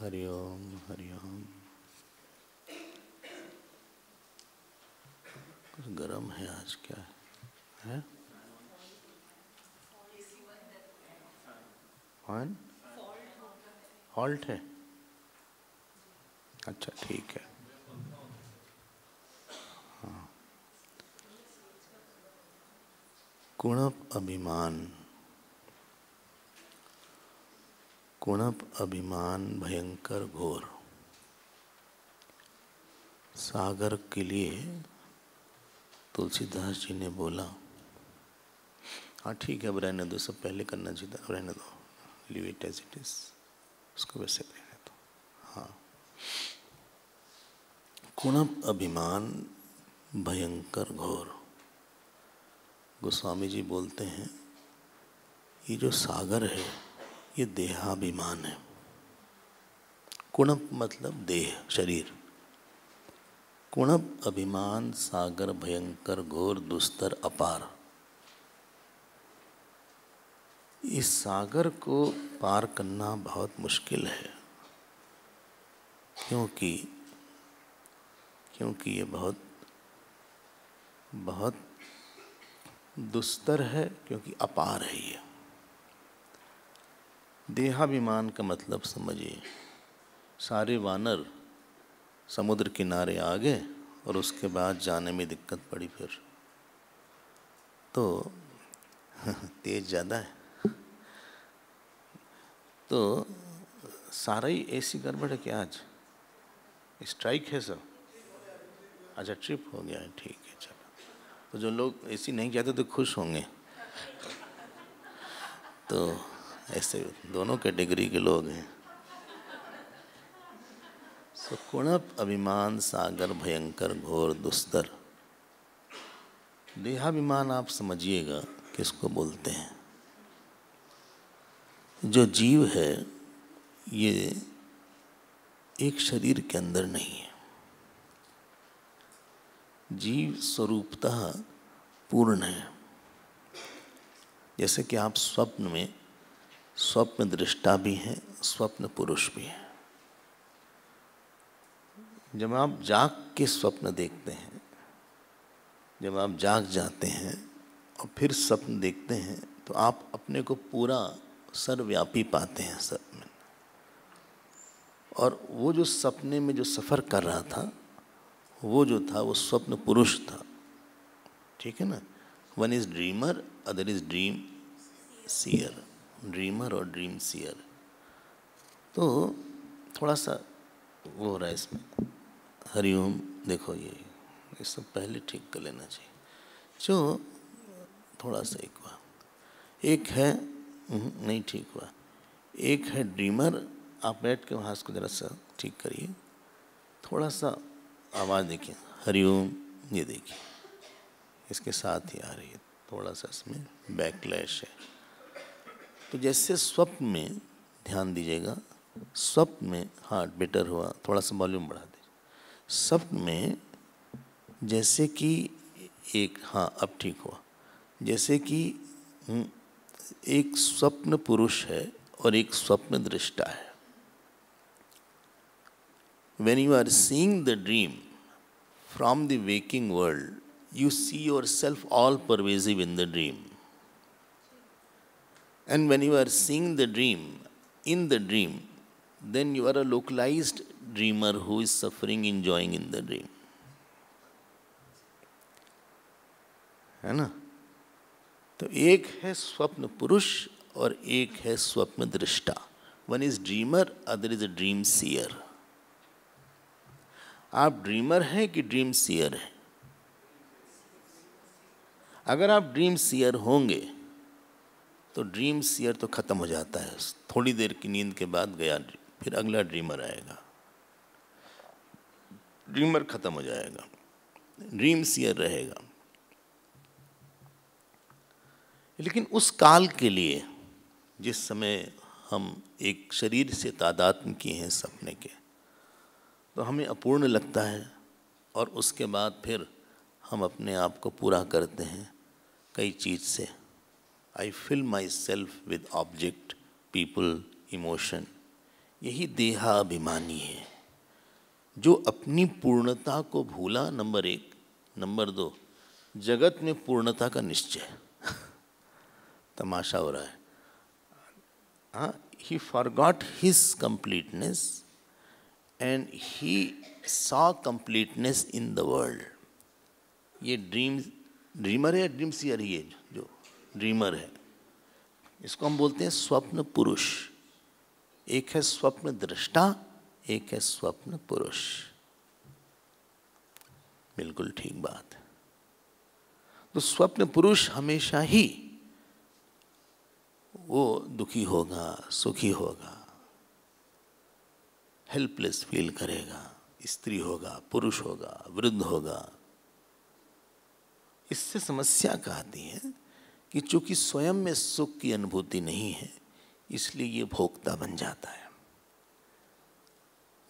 हरि ओम हरि ओम। कुछ गरम है आज, क्या है? फैन हॉल्ट है? अच्छा ठीक है। हाँ। कुणप अभिमान, कुणप अभिमान भयंकर घोर। सागर के लिए तुलसीदास जी ने बोला, हाँ ठीक है अब रहने दो, सब पहले करना चाहिए था, रहने दो, leave it as it is, उसको वैसे रहने दो। हाँ, कुणप अभिमान भयंकर घोर। गोस्वामी जी बोलते हैं ये जो सागर है ये देहाभिमान है। कुणप मतलब देह, शरीर। कुणप अभिमान सागर भयंकर घोर दुस्तर अपार। इस सागर को पार करना बहुत मुश्किल है, क्योंकि ये बहुत बहुत दुस्तर है, क्योंकि अपार है ये। देहाभिमान का मतलब समझिए, सारे वानर समुद्र किनारे आ गए और उसके बाद जाने में दिक्कत पड़ी, फिर तो तेज ज़्यादा है तो सारा ही ऐसी गड़बड़ है कि आज स्ट्राइक है सब। अच्छा ट्रिप हो गया है, ठीक है चलो। तो जो लोग ऐसी नहीं कहते तो खुश होंगे। तो ऐसे दोनों कैटेगरी के लोग हैं। सो कुणप अभिमान सागर भयंकर घोर दुस्तर। देहाभिमान आप समझिएगा किसको बोलते हैं। जो जीव है ये एक शरीर के अंदर नहीं है। जीव स्वरूपतः पूर्ण है। जैसे कि आप स्वप्न में स्वप्न दृष्टा भी हैं, स्वप्न पुरुष भी हैं। जब आप जाग के स्वप्न देखते हैं, जब आप जाग जाते हैं और फिर स्वप्न देखते हैं, तो आप अपने को पूरा सर्वव्यापी पाते हैं स्वप्न में। और वो जो सपने में जो सफ़र कर रहा था, वो जो था वो स्वप्न पुरुष था। ठीक है ना। One is dreamer, other is dream seer. Dreamer और ड्रीम सीयर। तो थोड़ा सा वो हो रहा है इसमें। हरिओम। देखो ये सब पहले ठीक कर लेना चाहिए। जो थोड़ा सा एक हुआ, एक है नहीं ठीक हुआ। एक है ड्रीमर। आप बैठ के वहाँ इसको ज़रा सा ठीक करिए। थोड़ा सा आवाज़ देखिए, हरिओम, ये देखिए इसके साथ ही आ रही है, थोड़ा सा इसमें बैकलैश है। तो जैसे स्वप्न में ध्यान दीजिएगा, स्वप्न में, हाँ बेटर हुआ, थोड़ा सा वॉल्यूम बढ़ा दीजिए। स्वप्न में जैसे कि एक, हाँ अब ठीक हुआ, जैसे कि एक स्वप्न पुरुष है और एक स्वप्न दृष्टा है। When you are seeing the dream from the waking world, you see yourself all pervasive in the dream. And when you are seeing the dream in the dream, then you are a localized dreamer who is suffering, enjoying in the dream. है ना। तो एक है स्वप्न पुरुष और एक है स्वप्न दृष्टा। One is dreamer, other is a dream seer. आप ड्रीमर हैं कि ड्रीम सीयर हैं? अगर आप ड्रीम सीयर होंगे तो ड्रीम सीयर तो खत्म हो जाता है, थोड़ी देर की नींद के बाद गया, फिर अगला ड्रीमर आएगा, ड्रीमर खत्म हो जाएगा, ड्रीम सीयर रहेगा। लेकिन उस काल के लिए जिस समय हम एक शरीर से तादात्म्य किए हैं सपने के, तो हमें अपूर्ण लगता है। और उसके बाद फिर हम अपने आप को पूरा करते हैं कई चीज़ से। I fill myself with object, people, emotion. यही देहाभिमानी है, जो अपनी पूर्णता को भूला, नंबर एक। नंबर दो, जगत में पूर्णता का निश्चय। तमाशा हो रहा है। हाँ, he forgot his completeness and he saw completeness in the world. ये ड्रीमर है, ड्रीम सीयर ही है। जो ड्रीमर है, इसको हम बोलते हैं स्वप्न पुरुष। एक है स्वप्न दृष्टा, एक है स्वप्न पुरुष। बिल्कुल ठीक बात है। तो स्वप्न पुरुष हमेशा ही वो दुखी होगा, सुखी होगा, हेल्पलेस फील करेगा, स्त्री होगा, पुरुष होगा, वृद्ध होगा। इससे समस्या कहती है कि चूंकि स्वयं में सुख की अनुभूति नहीं है, इसलिए ये भोक्ता बन जाता है।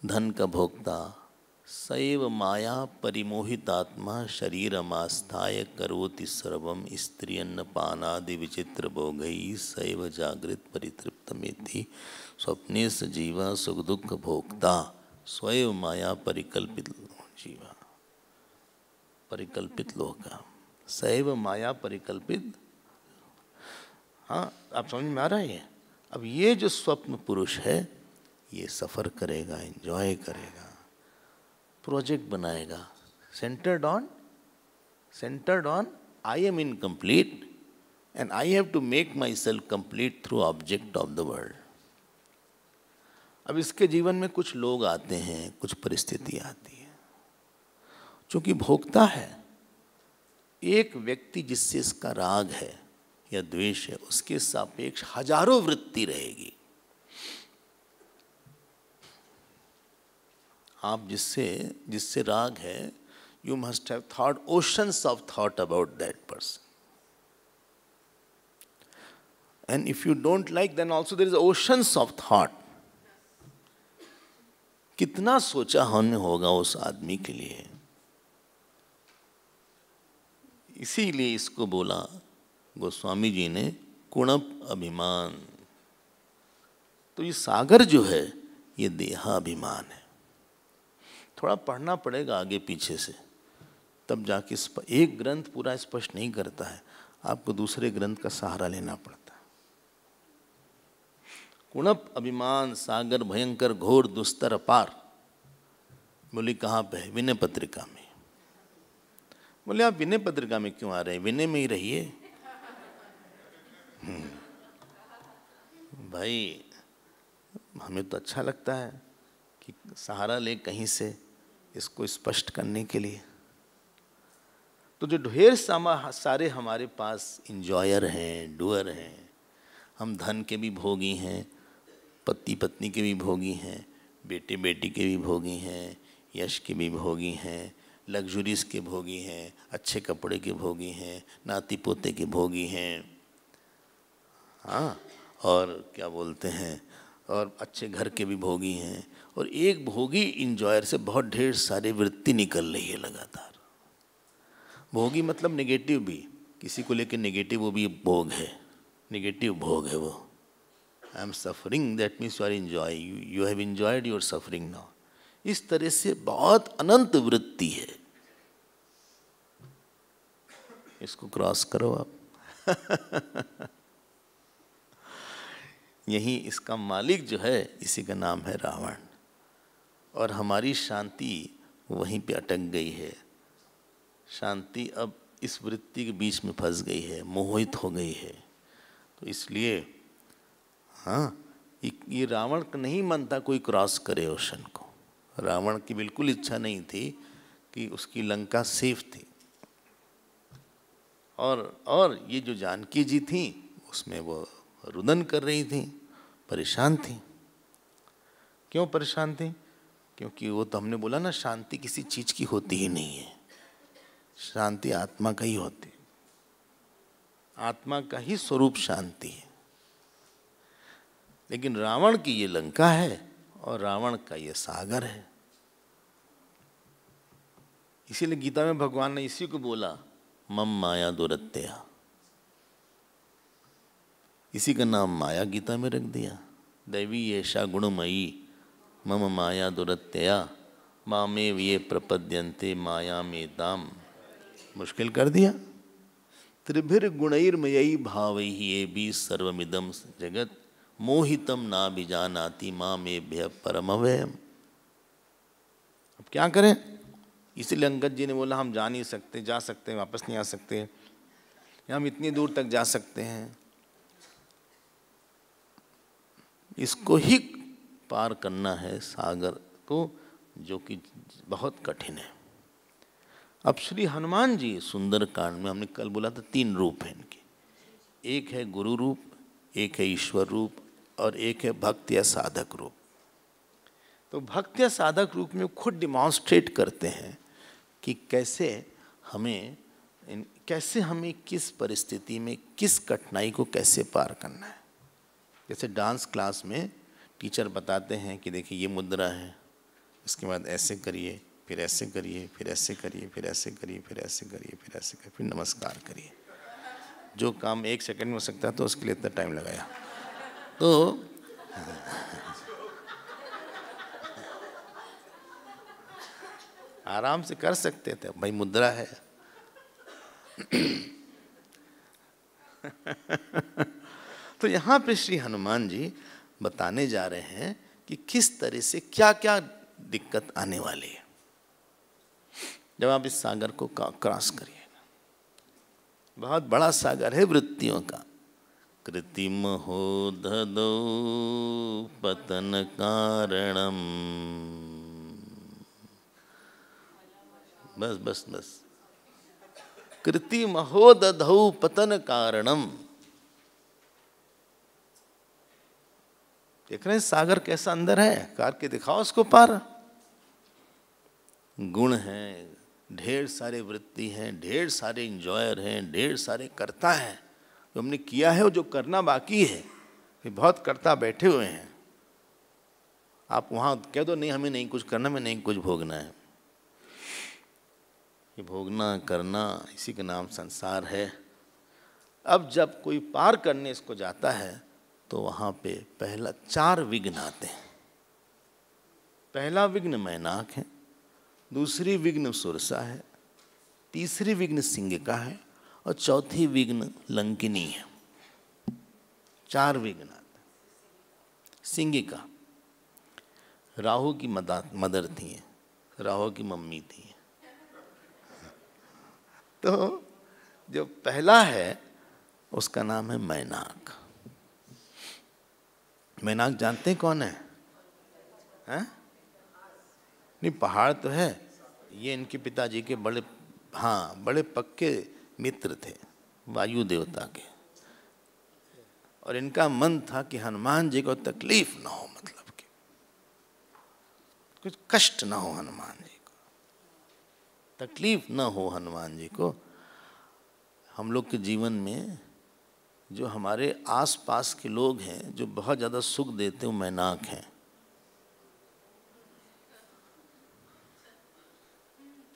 धन का भोक्ता। सैव माया परिमोहितात्मा शरीरमास्थाय करोति सर्वम स्त्रियन्न पानादि विचित्र भोगई सैव जागृत परितृप्तमेति स्वप्ने स जीवा सुख दुख भोक्ता स्वयं माया परिकल्पित जीवा परिकल्पित लोका सैव माया परिकल्पित। हाँ, आप समझ में आ रहा है। अब ये जो स्वप्न पुरुष है, ये सफ़र करेगा, एंजॉय करेगा, प्रोजेक्ट बनाएगा, centred on I am incomplete and I have to make myself complete through object of the world. अब इसके जीवन में कुछ लोग आते हैं, कुछ परिस्थिति आती है। चूंकि भोक्ता है, एक व्यक्ति जिससे इसका राग है या द्वेष है, उसके सापेक्ष हजारों वृत्ति रहेगी। आप जिससे राग है, you must have thought oceans of thought about that person, and if you don't like then also there is oceans of thought. कितना सोचा हमने होगा उस आदमी के लिए। इसीलिए इसको बोला गोस्वामी जी ने कुणप अभिमान। तो ये सागर जो है, ये देहाभिमान है। थोड़ा पढ़ना पड़ेगा आगे पीछे से, तब जाके एक ग्रंथ पूरा स्पष्ट नहीं करता है, आपको दूसरे ग्रंथ का सहारा लेना पड़ता है। कुणप अभिमान सागर भयंकर घोर दुस्तर अपार। बोली कहाँ पे है? विनय पत्रिका में। बोले आप विनय पत्रिका में क्यों आ रहे हैं? विनय में ही रहिए। भाई, हमें तो अच्छा लगता है कि सहारा ले कहीं से इसको स्पष्ट करने के लिए। तो जो ढेर सारे हमारे पास इंजॉयर हैं, डूअर हैं, हम धन के भी भोगी हैं, पति पत्नी के भी भोगी हैं, बेटे बेटी के भी भोगी हैं, यश के भी भोगी हैं, लग्जरीज के भोगी हैं, अच्छे कपड़े के भोगी हैं, नाती पोते के भोगी हैं। हाँ, और क्या बोलते हैं, और अच्छे घर के भी भोगी हैं। और एक भोगी इंजॉयर से बहुत ढेर सारी वृत्ति निकल रही है लगातार। भोगी मतलब नेगेटिव भी, किसी को लेकर नेगेटिव, वो भी भोग है, नेगेटिव भोग है वो। I am suffering, that means you are enjoy, you have enjoyed your suffering now. इस तरह से बहुत अनंत वृत्ति है। इसको क्रॉस करो आप। यही इसका मालिक जो है, इसी का नाम है रावण। और हमारी शांति वहीं पे अटक गई है। शांति अब इस वृत्ति के बीच में फंस गई है, मोहित हो गई है। तो इसलिए हाँ, ये रावण का नहीं मानता कोई क्रॉस करे ओशन को। रावण की बिल्कुल इच्छा नहीं थी कि उसकी लंका सेफ थी। और ये जो जानकी जी थी, उसमें वो रुदन कर रही थी, परेशान थी। क्यों परेशान थी? क्योंकि वो तो हमने बोला ना, शांति किसी चीज की होती ही नहीं है, शांति आत्मा का ही होती है। आत्मा का ही स्वरूप शांति है। लेकिन रावण की ये लंका है और रावण का ये सागर है। इसीलिए गीता में भगवान ने इसी को बोला, मम माया दुरत्या। इसी का नाम माया गीता में रख दिया। दैवी ऐशा गुणमयी मम माया दुरत्यया मामेव ये प्रपद्यन्ते माया मेताम। मुश्किल कर दिया। त्रिभिर गुणैर्मयी भावैः एभिः सर्वमिदं जगत् मोहितम ना बीजानाति मामेभ्यः परमव्ययम्। अब क्या करें? इसलिए अंगद जी ने बोला हम जा नहीं सकते, जा सकते हैं वापस नहीं आ सकते, या हम इतनी दूर तक जा सकते हैं। इसको ही पार करना है सागर को, जो कि बहुत कठिन है। अब श्री हनुमान जी सुंदरकांड में हमने कल बोला था 3 रूप हैं इनके, एक है गुरु रूप, एक है ईश्वर रूप और एक है भक्त या साधक रूप। तो भक्त या साधक रूप में खुद डिमॉन्स्ट्रेट करते हैं कि कैसे हमें किस परिस्थिति में किस कठिनाई को कैसे पार करना है। जैसे डांस क्लास में टीचर बताते हैं कि देखिए ये मुद्रा है, इसके बाद ऐसे करिए, फिर ऐसे करिए, फिर ऐसे करिए, फिर ऐसे करिए, फिर ऐसे करिए, फिर ऐसे करिए, फिर नमस्कार करिए। जो काम 1 सेकंड में हो सकता है तो उसके लिए इतना टाइम लगाया। तो आराम से कर सकते थे, भाई मुद्रा है। तो यहाँ पे श्री हनुमान जी बताने जा रहे हैं कि किस तरह से क्या क्या दिक्कत आने वाली है जब आप इस सागर को क्रॉस करिएगा। बहुत बड़ा सागर है वृत्तियों का। कृत्रिम हो ददौ पतन कारणम। बस बस बस। कृत्रिम हो दधौ पतन कारणम। देख रहे हैं सागर कैसा अंदर है, कार के दिखाओ उसको पार। गुण हैं, ढेर सारे वृत्ति हैं, ढेर सारे इंजॉयर हैं, ढेर सारे कर्ता हैं। जो हमने किया है और जो करना बाकी है, ये बहुत कर्ता बैठे हुए हैं। आप वहाँ कह दो नहीं हमें नहीं कुछ करना, में नहीं कुछ भोगना है। ये भोगना करना इसी का नाम संसार है। अब जब कोई पार करने इसको जाता है तो वहाँ पे पहला 4 विघ्न आते हैं। पहला विघ्न मैनाक है, दूसरी विघ्न सुरसा है, तीसरी विघ्न सिंगिका है और चौथी विघ्न लंकिनी है। 4 विघ्न आते हैं। सिंगिका राहु की मदर थी, राहु की मम्मी थी। तो जो पहला है उसका नाम है मैनाक। मैनाक जानते हैं कौन है? हैं? नहीं, पहाड़ तो है। ये इनके पिताजी के बड़े पक्के मित्र थे वायु देवता के। और इनका मन था कि हनुमान जी को तकलीफ ना हो, मतलब कि कुछ कष्ट ना हो हनुमान जी को, तकलीफ ना हो हनुमान जी को। हम लोग के जीवन में जो हमारे आसपास के लोग हैं जो बहुत ज़्यादा सुख देते हैं वो मैनाक हैं।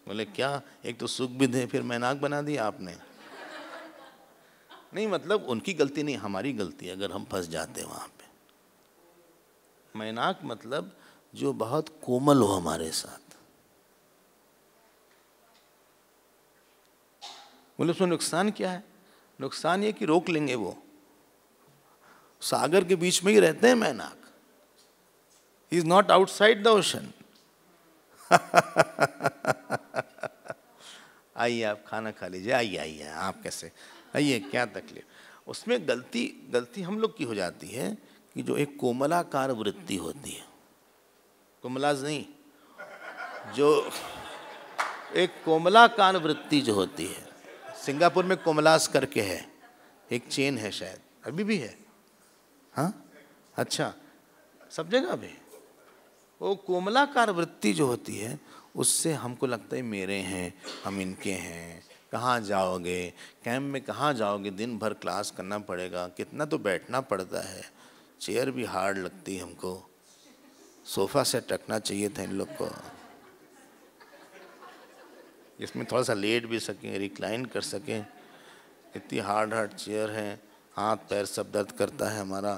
बोले क्या, एक तो सुख भी दे फिर मैनाक बना दिया आपने। नहीं मतलब उनकी गलती नहीं, हमारी गलती है अगर हम फंस जाते हैं वहाँ पे। मैनाक मतलब जो बहुत कोमल हो हमारे साथ। बोले उसमें नुकसान क्या है? नुकसान ये कि रोक लेंगे वो। सागर के बीच में ही रहते हैं Mainak. He is not outside the ocean. आइए आप खाना खा लीजिए, आइए आइए आप कैसे आइए, क्या तकलीफ। उसमें गलती हम लोग की हो जाती है कि जो एक कोमलाकार वृत्ति होती है, कोमलाज नहीं, जो एक कोमलाकार वृत्ति जो होती है, सिंगापुर में कोमलास करके है, एक चेन है शायद, अभी भी है। हाँ अच्छा, सब जगह भी। वो कोमलाकार वृत्ति जो होती है उससे हमको लगता है मेरे हैं, हम इनके हैं। कहाँ जाओगे, कैंप में कहाँ जाओगे, दिन भर क्लास करना पड़ेगा, कितना तो बैठना पड़ता है, चेयर भी हार्ड लगती है हमको, सोफ़ा सेट रखना चाहिए था इन लोग को, इसमें थोड़ा सा लेट भी सकें, रिक्लाइन कर सकें। इतनी हार्ड चेयर है, हाथ पैर सब दर्द करता है हमारा,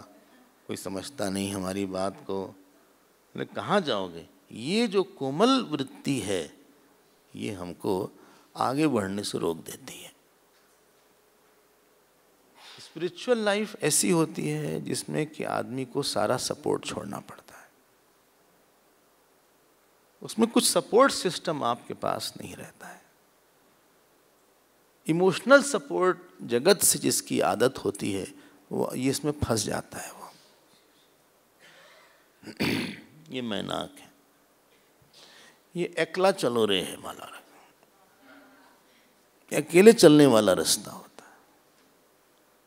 कोई समझता नहीं हमारी बात को। बोले कहाँ जाओगे? ये जो कोमल वृत्ति है ये हमको आगे बढ़ने से रोक देती है। स्पिरिचुअल लाइफ ऐसी होती है जिसमें कि आदमी को सारा सपोर्ट छोड़ना पड़ता है। उसमें कुछ सपोर्ट सिस्टम आपके पास नहीं रहता है। इमोशनल सपोर्ट जगत से जिसकी आदत होती है वो ये इसमें फंस जाता है। वो ये मैनाक है, ये अकेला चलो रे है वाला, अकेले चलने वाला रास्ता होता है।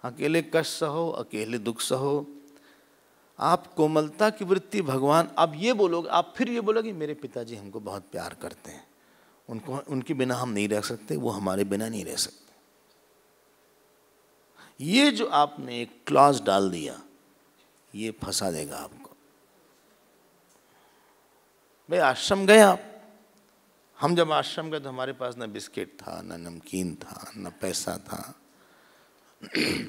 अकेले कष्ट सहो, अकेले दुख सहो। आप कोमलता की वृत्ति भगवान, आप ये बोलोगे, आप फिर ये बोलोगे मेरे पिताजी हमको बहुत प्यार करते हैं, उनको उनके बिना हम नहीं रह सकते, वो हमारे बिना नहीं रह सकते। ये जो आपने एक क्लॉज डाल दिया ये फंसा देगा आपको। भाई आश्रम गए आप, हम जब आश्रम गए तो हमारे पास ना बिस्किट था, ना नमकीन था, ना पैसा था।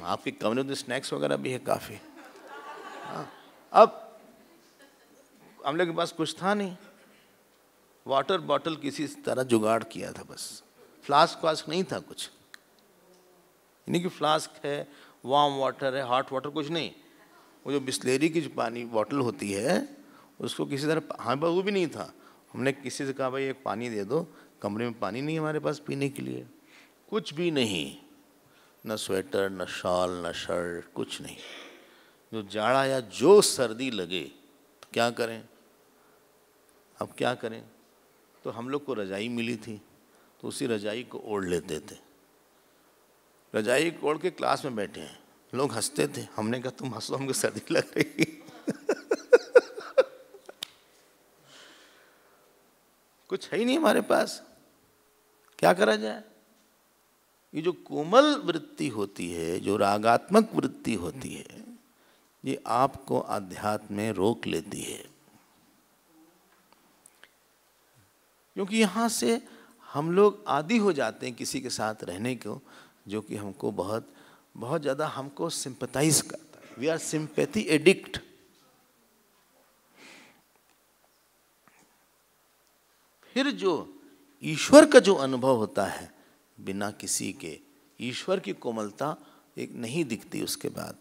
आपके कमरे में स्नैक्स वगैरह भी है काफ़ी। अब हम लोग के पास कुछ था नहीं, वाटर बॉटल किसी तरह जुगाड़ किया था बस। फ्लास्क वास्क नहीं था कुछ, यानी कि फ्लास्क है, वार्म वाटर है, हॉट वाटर कुछ नहीं। वो जो बिस्लेरी की जो पानी बॉटल होती है उसको किसी तरह, हाँ पर वो भी नहीं था। हमने किसी से कहा भाई एक पानी दे दो, कमरे में पानी नहीं हमारे पास पीने के लिए, कुछ भी नहीं, न स्वेटर, न शॉल, न शर्ट, कुछ नहीं। जो जाड़ा या जो सर्दी लगे तो क्या करें, अब क्या करें? तो हम लोग को रजाई मिली थी तो उसी रजाई को ओढ़ लेते थे। रजाई को ओढ़ के क्लास में बैठे हैं, लोग हंसते थे। हमने कहा तुम हंसो, हमको सर्दी लग रही। कुछ है ही नहीं हमारे पास, क्या करा जाए? ये जो कोमल वृत्ति होती है, जो रागात्मक वृत्ति होती है, ये आपको अध्यात्म में रोक लेती है। क्योंकि यहाँ से हम लोग आदी हो जाते हैं किसी के साथ रहने को जो कि हमको बहुत बहुत ज़्यादा हमको सिंपैथाइज करता है। We are sympathy addict. फिर जो ईश्वर का जो अनुभव होता है बिना किसी के, ईश्वर की कोमलता एक नहीं दिखती उसके बाद।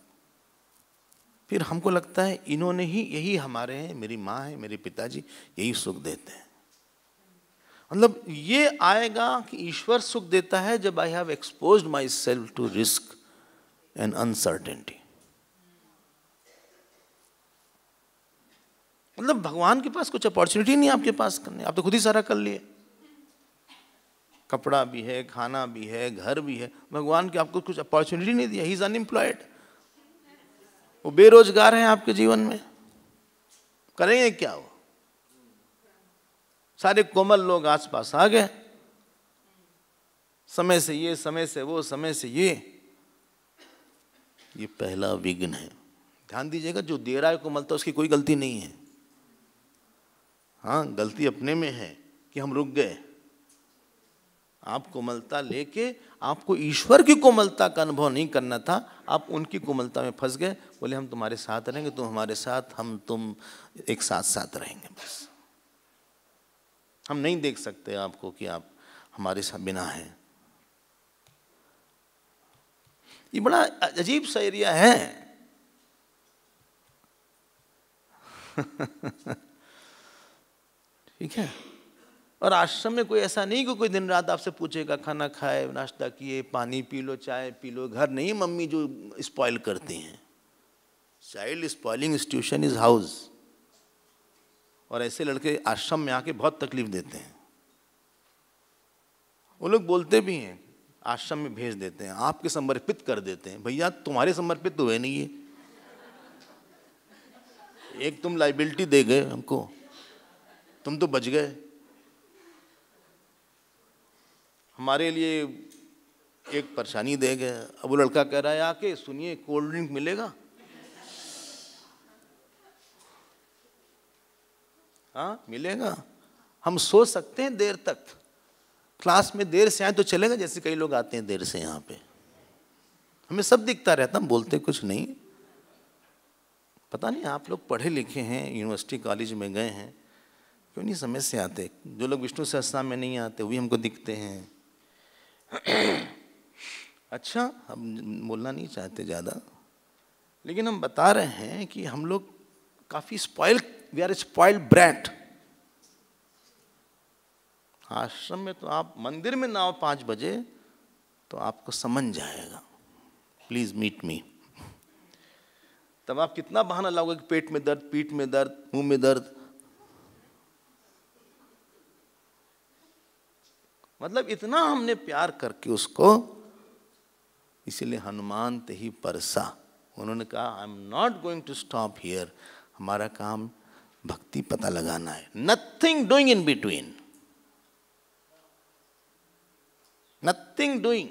फिर हमको लगता है इन्होंने ही, यही हमारे हैं, मेरी माँ है, मेरे पिताजी यही सुख देते हैं। मतलब ये आएगा कि ईश्वर सुख देता है जब I have exposed myself to risk and uncertainty. मतलब भगवान के पास कुछ अपॉर्चुनिटी नहीं आपके पास करने, आप तो खुद ही सारा कर लिए। कपड़ा भी है, खाना भी है, घर भी है, भगवान के आपको कुछ अपॉर्चुनिटी नहीं दिया। ही इज अनएम्प्लॉयड, वो बेरोजगार हैं आपके जीवन में, करेंगे क्या? वो सारे कोमल लोग आसपास आ गए, समय से ये, समय से वो, समय से ये पहला विघ्न है। ध्यान दीजिएगा, जो दे रहा है कोमलता उसकी कोई गलती नहीं है। हाँ, गलती अपने में है कि हम रुक गए। आप कोमलता लेके आपको ईश्वर की कोमलता का अनुभव नहीं करना था, आप उनकी कोमलता में फंस गए। बोले हम तुम्हारे साथ रहेंगे, तुम हमारे साथ, हम तुम एक साथ साथ रहेंगे। बस हम नहीं देख सकते आपको कि आप हमारे साथ बिना हैं। ये बड़ा अजीब सा एरिया है। ठीक है। और आश्रम में कोई ऐसा नहीं कि कोई दिन रात आपसे पूछेगा खाना खाए, नाश्ता किए, पानी पी लो, चाय पी लो। घर नहीं मम्मी जो स्पॉइल करती हैं। Child spoiling institution is house. और ऐसे लड़के आश्रम में आके बहुत तकलीफ देते हैं। वो लोग बोलते भी हैं, आश्रम में भेज देते हैं, आपके समर्पित कर देते हैं। भैया तुम्हारे समर्पित तो हुए नहीं है, एक तुम लाइबिलिटी दे गए हमको, तुम तो बच गए। हमारे लिए एक परेशानी दे गए। अब वो लड़का कह रहा है आके सुनिए कोल्ड ड्रिंक मिलेगा? हाँ मिलेगा। हम सो सकते हैं देर तक, क्लास में देर से आए तो चलेगा, जैसे कई लोग आते हैं देर से यहाँ पे, हमें सब दिखता रहता, हम बोलते कुछ नहीं, पता नहीं आप लोग पढ़े लिखे हैं, यूनिवर्सिटी कॉलेज में गए हैं, क्यों नहीं समझ से आते? जो लोग विष्णु सहस्त्रनाम में नहीं आते वो भी हमको दिखते हैं। अच्छा, हम बोलना नहीं चाहते ज़्यादा, लेकिन हम बता रहे हैं कि हम लोग काफ़ी spoil, we are spoiled brat. आश्रम में तो आप मंदिर में ना आओ 5 बजे तो आपको समझ जाएगा, प्लीज मीट मी। तब आप कितना बहाना लाओगे कि पेट में दर्द, पीठ में दर्द, मुंह में दर्द। मतलब इतना हमने प्यार करके उसको, इसीलिए हनुमान ते ही परसा, उन्होंने कहा I am not going to stop here, हमारा काम भक्ति पता लगाना है, nothing doing in between, nothing doing.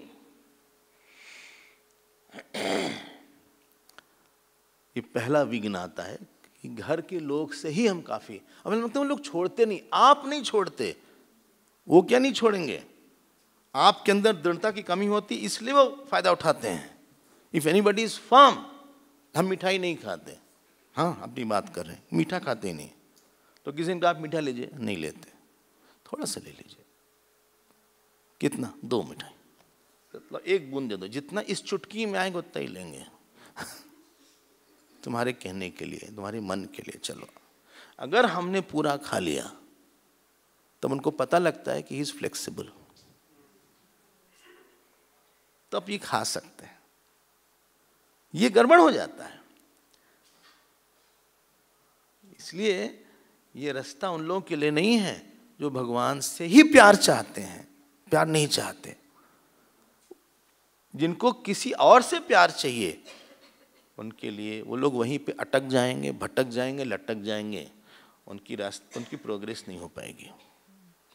ये पहला विघ्न आता है कि घर के लोग से ही हम काफी, अब लगता है लोग छोड़ते नहीं, आप नहीं छोड़ते, वो क्या नहीं छोड़ेंगे? आपके अंदर दृढ़ता की कमी होती, इसलिए वो फायदा उठाते हैं। इफ एनीबडी इज फर्म, हम मिठाई नहीं खाते, हाँ अपनी बात कर रहे हैं, मीठा खाते ही नहीं, तो किसी ने कहा आप मीठा लीजिए, नहीं लेते, थोड़ा सा ले लीजिए, कितना? 2 मिठाई, मतलब 1 बूंद दे दो, जितना इस चुटकी में आएगा उतना ही लेंगे। तुम्हारे कहने के लिए, तुम्हारे मन के लिए। चलो, अगर हमने पूरा खा लिया तब उनको पता लगता है कि ही इज फ्लेक्सिबल, तब ये खा सकते हैं। ये गड़बड़ हो जाता है। इसलिए ये रास्ता उन लोगों के लिए नहीं है जो भगवान से ही प्यार चाहते हैं, प्यार नहीं चाहते। जिनको किसी और से प्यार चाहिए उनके लिए वो लोग वहीं पे अटक जाएंगे, भटक जाएंगे, लटक जाएंगे, उनकी प्रोग्रेस नहीं हो पाएगी।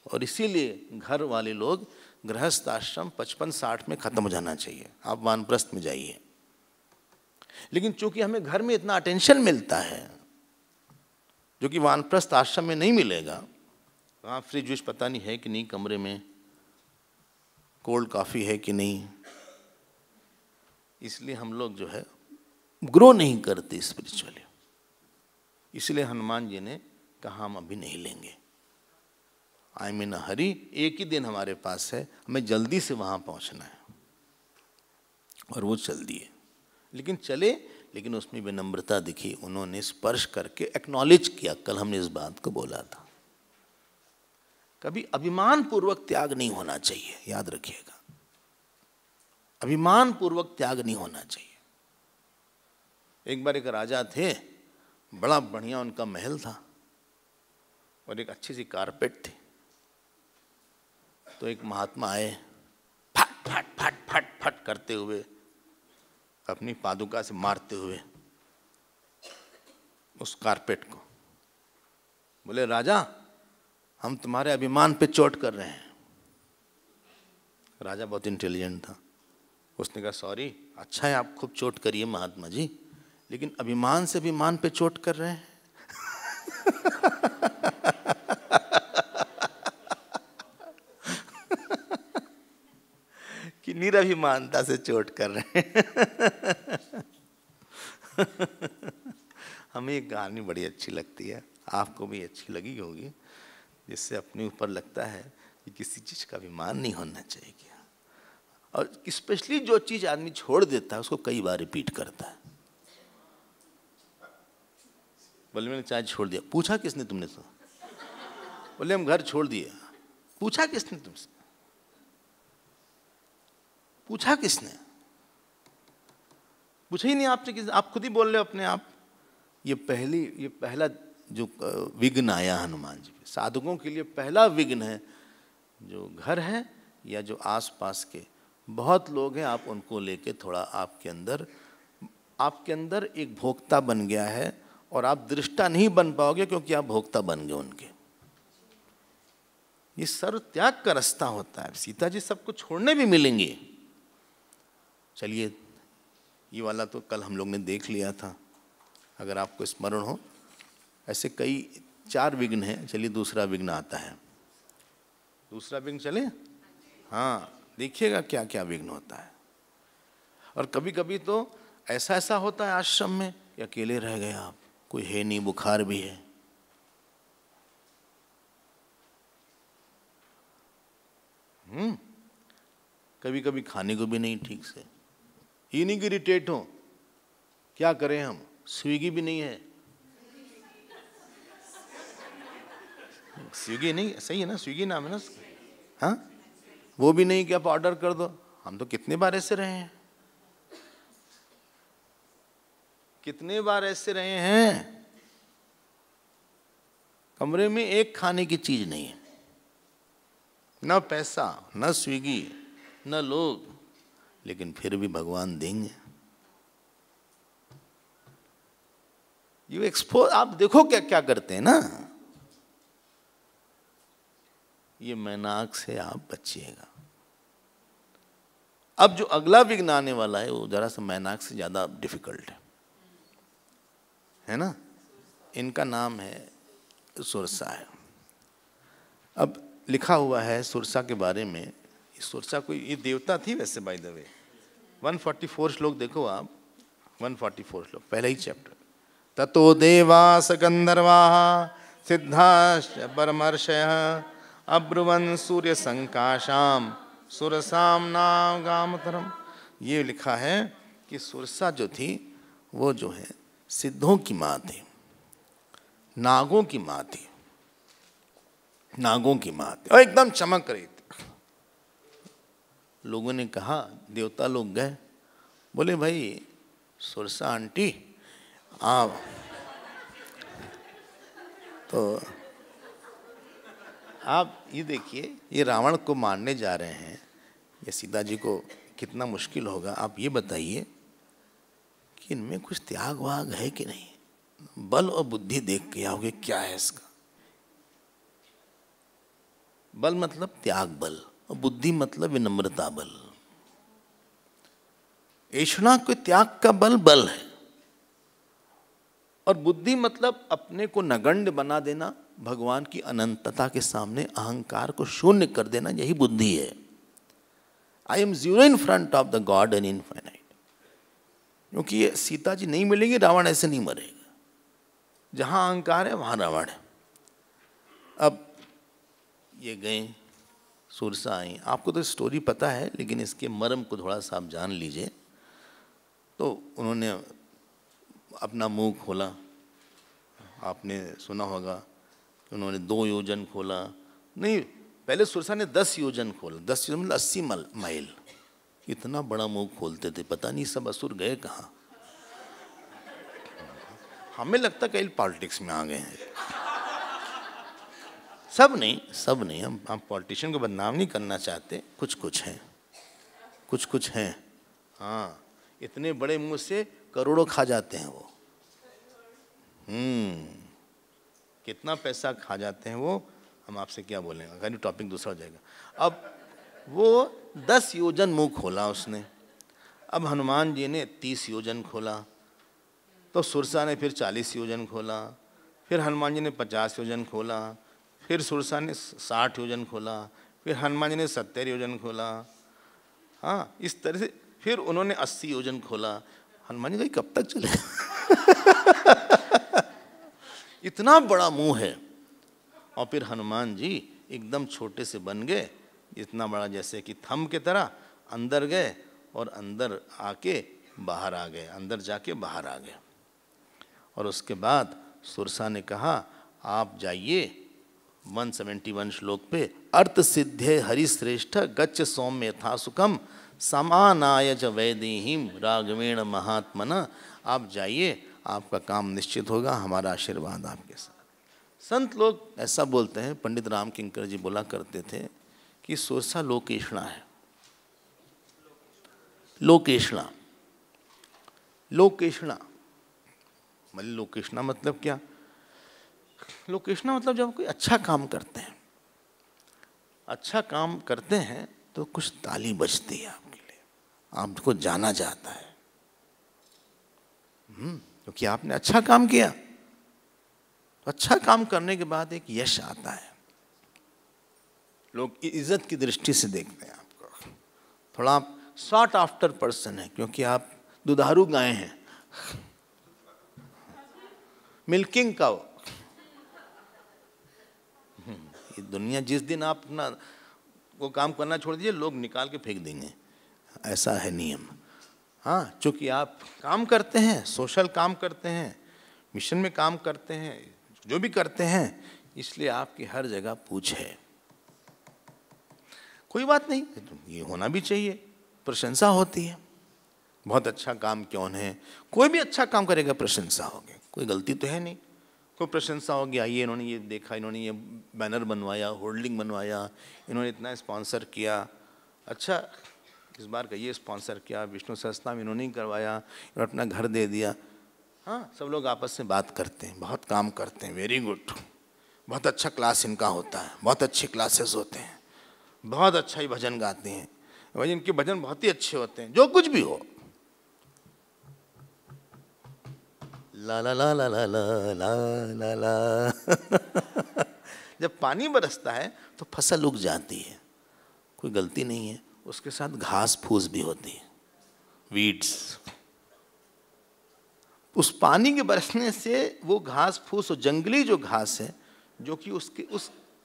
और इसीलिए घर वाले लोग, गृहस्थ आश्रम 55-60 में खत्म हो जाना चाहिए, आप वानप्रस्थ में जाइए। लेकिन चूंकि हमें घर में इतना अटेंशन मिलता है जो कि वानप्रस्थ आश्रम में नहीं मिलेगा, वहाँ फ्रिज विज पता नहीं है कि नहीं, कमरे में कोल्ड कॉफी है कि नहीं, इसलिए हम लोग जो है ग्रो नहीं करते स्पिरिचुअली। इसलिए हनुमान जी ने कहा हम अभी नहीं लेंगे, आई मीन हरी, एक ही दिन हमारे पास है, हमें जल्दी से वहाँ पहुँचना है। और वो चल दिए, लेकिन चले, लेकिन उसमें विनम्रता दिखी, उन्होंने स्पर्श करके एक्नॉलेज किया। कल हमने इस बात को बोला था, कभी अभिमान पूर्वक त्याग नहीं होना चाहिए, याद रखिएगा, अभिमान पूर्वक त्याग नहीं होना चाहिए। एक बार एक राजा थे, बड़ा बढ़िया उनका महल था और एक अच्छी सी कारपेट थी। तो एक महात्मा आए, फट फट फट फट फट करते हुए, अपनी पादुका से मारते हुए उस कारपेट को, बोले राजा हम तुम्हारे अभिमान पे चोट कर रहे हैं। राजा बहुत इंटेलिजेंट था, उसने कहा सॉरी, अच्छा है आप खूब चोट करिए महात्मा जी, लेकिन अभिमान से अभिमान पे चोट कर रहे हैं। कि निरभिमानता से चोट कर रहे हैं। हमें ये कहानी बड़ी अच्छी लगती है, आपको भी अच्छी लगी होगी, जिससे अपने ऊपर लगता है कि किसी चीज का अभिमान नहीं होना चाहिए। और स्पेशली जो चीज आदमी छोड़ देता है उसको कई बार रिपीट करता है। बोले मैंने चाय छोड़ दिया, पूछा किसने तुमने? तो बोले हम घर छोड़ दिए, पूछा किसने तुमसे? पूछा किसने? पूछा ही नहीं आपसे, किस आप खुद ही बोल रहे हो अपने आप। ये पहला जो विघ्न आया हनुमान जी पे, साधकों के लिए पहला विघ्न है, जो घर है या जो आसपास के बहुत लोग हैं, आप उनको लेके थोड़ा आपके अंदर एक भोक्ता बन गया है, और आप दृष्टा नहीं बन पाओगे क्योंकि आप भोक्ता बन गए उनके। ये सर्व त्याग का रास्ता होता है। सीता जी सबको छोड़ने भी मिलेंगे। चलिए, ये वाला तो कल हम लोग ने देख लिया था, अगर आपको स्मरण हो। ऐसे कई 4 विघ्न हैं। चलिए दूसरा विघ्न आता है। दूसरा विघ्न चले, हाँ देखिएगा क्या क्या विघ्न होता है। और कभी कभी तो ऐसा होता है आश्रम में, कि अकेले रह गए आप, कोई है नहीं, बुखार भी है। कभी कभी खाने को भी नहीं ठीक से, ये नहीं कि इरिटेट हो, क्या करें हम, स्विगी भी नहीं है। स्विगी नहीं, सही है ना, स्विगी नाम है ना उसका, हाँ, वो भी नहीं कि आप ऑर्डर कर दो। हम तो कितने बार ऐसे रहे हैं, कितने बार ऐसे रहे हैं, कमरे में एक खाने की चीज नहीं है, ना पैसा, ना स्विगी, ना लोग, लेकिन फिर भी भगवान देंगे। ये एक्सपोज, आप देखो क्या क्या करते हैं ना। ये मैनाक से आप बचिएगा। अब जो अगला विघ्न आने वाला है वो जरा सा मैनाक से ज्यादा डिफिकल्ट है ना। इनका नाम है सुरसा है। अब लिखा हुआ है सुरसा के बारे में, सुरसा कोई ये देवता थी वैसे, बाय द वे। 144 श्लोक देखो आप, 144 श्लोक, पहले ही चैप्टर। ततो देवास गंधर्वाः सिद्धाश्च परमर्षयः अब्रुवन् सूर्य संकाशाम सुरसाम नाम गामतरम। ये लिखा है कि सुरसा जो थी वो जो है सिद्धों की माँ थी, नागों की माँ थी, नागों की माँ थी, और एकदम चमक रही थी। लोगों ने कहा, देवता लोग गए, बोले भाई सुरसा आंटी आप तो आप ये देखिए, ये रावण को मारने जा रहे हैं, ये सीता जी को कितना मुश्किल होगा। आप ये बताइए कि इनमें कुछ त्याग वाग है कि नहीं। बल और बुद्धि देख के आओगे क्या है इसका। बल मतलब त्याग बल, और बुद्धि मतलब विनम्रता बल। ऐषणा को त्याग का बल बल है, और बुद्धि मतलब अपने को नगण्य बना देना, भगवान की अनंतता के सामने अहंकार को शून्य कर देना, यही बुद्धि है। I am zero in front of the God and infinite. क्योंकि ये सीता जी नहीं मिलेंगे, रावण ऐसे नहीं मरेगा। जहां अहंकार है वहां रावण है। अब ये गए, सुरसा आई। आपको तो स्टोरी पता है, लेकिन इसके मर्म को थोड़ा सा आप जान लीजिए। तो उन्होंने अपना मुंह खोला, आपने सुना होगा कि उन्होंने 2 योजन खोला, नहीं पहले सुरसा ने 10 योजन खोला। 10 योजन मतलब 80 माइल। इतना बड़ा मुंह खोलते थे, पता नहीं सब असुर गए कहाँ। हमें लगता कहीं पॉलिटिक्स में आ गए हैं। सब नहीं, हम पॉलिटिशियन को बदनाम नहीं करना चाहते, कुछ कुछ हैं, कुछ कुछ हैं। हाँ, इतने बड़े मुंह से करोड़ों खा जाते हैं वो। कितना पैसा खा जाते हैं वो, हम आपसे क्या बोलेंगे, अगर टॉपिक दूसरा हो जाएगा। अब वो 10 योजन मुंह खोला उसने। अब हनुमान जी ने 30 योजन खोला, तो सुरसा ने फिर 40 योजन खोला, फिर हनुमान जी ने 50 योजन खोला, फिर सुरसा ने 60 योजन खोला, फिर हनुमान जी ने 70 योजन खोला। हाँ, इस तरह से फिर उन्होंने 80 योजन खोला। हनुमान जी भाई कब तक चले इतना बड़ा मुंह है। और फिर हनुमान जी एकदम छोटे से बन गए, इतना बड़ा जैसे कि थंब के तरह, अंदर गए और अंदर आके बाहर आ गए, अंदर जाके बाहर आ गए। और उसके बाद सुरसा ने कहा, आप जाइए 171 श्लोक पे, अर्थ सिद्धे हरिश्रेष्ठ गच्छ सौम्य यथा सुखम समानाय च वैदेहीम राघवेण महात्मना। आप जाइए, आपका काम निश्चित होगा, हमारा आशीर्वाद आपके साथ। संत लोग ऐसा बोलते हैं, पंडित राम किंकर जी बोला करते थे कि सुरसा लोकेशणा है। लोकेशणा, लोकेशणा मतलब, लोकेशणा मतलब क्या? लोकेशणा मतलब जब कोई अच्छा काम करते हैं, अच्छा काम करते हैं तो कुछ ताली बजती है आपके लिए, आपको जाना जाता है, क्योंकि आपने अच्छा काम किया। तो अच्छा काम करने के बाद एक यश आता है, लोग इज्जत की दृष्टि से देखते हैं आपको। थोड़ा आप शॉर्ट आफ्टर पर्सन है, क्योंकि आप दुधारू गाय हैं। Milking cow. ये दुनिया, जिस दिन आप अपना वो काम करना छोड़ दीजिए, लोग निकाल के फेंक देंगे, ऐसा है नियम। हाँ, चूँकि आप काम करते हैं, सोशल काम करते हैं, मिशन में काम करते हैं, जो भी करते हैं, इसलिए आपकी हर जगह पूछ है। कोई बात नहीं, ये होना भी चाहिए, प्रशंसा होती है। बहुत अच्छा काम क्यों है, कोई भी अच्छा काम करेगा प्रशंसा होगी, कोई गलती तो है नहीं। कोई प्रशंसा होगी, आइए इन्होंने ये देखा, इन्होंने ये बैनर बनवाया, होल्डिंग बनवाया, इन्होंने इतना स्पॉन्सर किया, अच्छा इस बार का ये स्पॉन्सर किया, विष्णु सहस्त्रनाम इन्होंने ही करवाया, इन्होंने अपना घर दे दिया। हाँ, सब लोग आपस में बात करते हैं, बहुत काम करते हैं, वेरी गुड, बहुत अच्छा क्लास इनका होता है, बहुत अच्छे क्लासेस होते हैं, बहुत अच्छा ही भजन गाते हैं, इनके भजन बहुत ही अच्छे होते हैं, जो कुछ भी हो। ला ला ला ला ला ला ला ला ला। जब पानी बरसता है तो फसल उग जाती है, कोई गलती नहीं है, उसके साथ घास फूस भी होती है, वीड्स। उस पानी के बरसने से वो घास फूस और जंगली जो घास है, जो कि उसके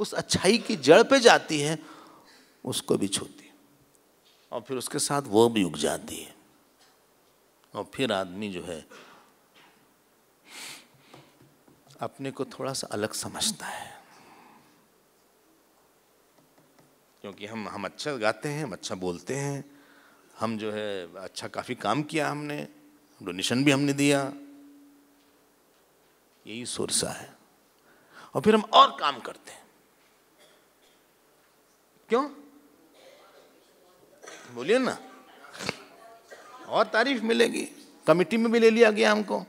उस अच्छाई की जड़ पे जाती है, उसको भी छूती है, और फिर उसके साथ वो भी उग जाती है, और फिर आदमी जो है अपने को थोड़ा सा अलग समझता है, क्योंकि हम अच्छा गाते हैं, हम अच्छा बोलते हैं, हम जो है अच्छा काफ़ी काम किया, हमने डोनेशन भी हमने दिया, यही सोर्सा है। और फिर हम और काम करते हैं, क्यों बोलिए ना, और तारीफ मिलेगी। कमिटी में भी ले लिया गया हमको,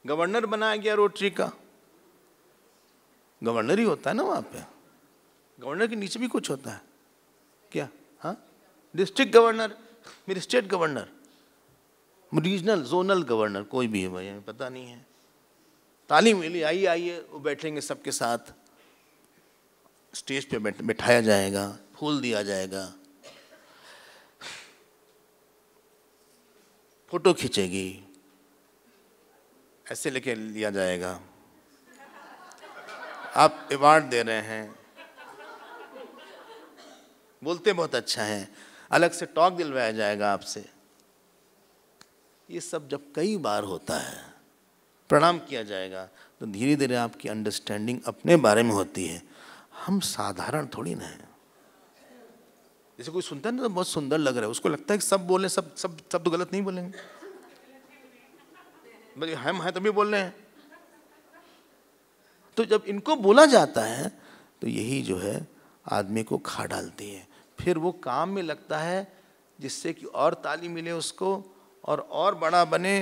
गवर्नर बनाया गया रोटरी का, गवर्नर ही होता है ना वहाँ पे, गवर्नर के नीचे भी कुछ होता है क्या? हाँ, डिस्ट्रिक्ट गवर्नर, मेरे state governor, regional zonal governor, कोई भी है भाई, पता नहीं है। तालीम मिली, आइए आइए, वो बैठेंगे सबके साथ, स्टेज पे बैठाया जाएगा, फूल दिया जाएगा, फोटो खींचेगी, ऐसे लेके लिया जाएगा, आप अवार्ड दे रहे हैं, बोलते बहुत अच्छा है, अलग से टॉक दिलवाया जाएगा आपसे। ये सब जब कई बार होता है, प्रणाम किया जाएगा, तो धीरे धीरे आपकी अंडरस्टैंडिंग अपने बारे में होती है। हम साधारण थोड़ी ना है। जैसे कोई सुनता है ना तो बहुत सुंदर लग रहा है, उसको लगता है कि सब बोले, सब सब सब तो गलत नहीं बोलेंगे, भाई हम हैं तभी बोल रहे हैं। तो जब इनको बोला जाता है तो यही जो है आदमी को खा डालती है, फिर वो काम में लगता है जिससे कि और ताली मिले उसको, और बड़ा बने,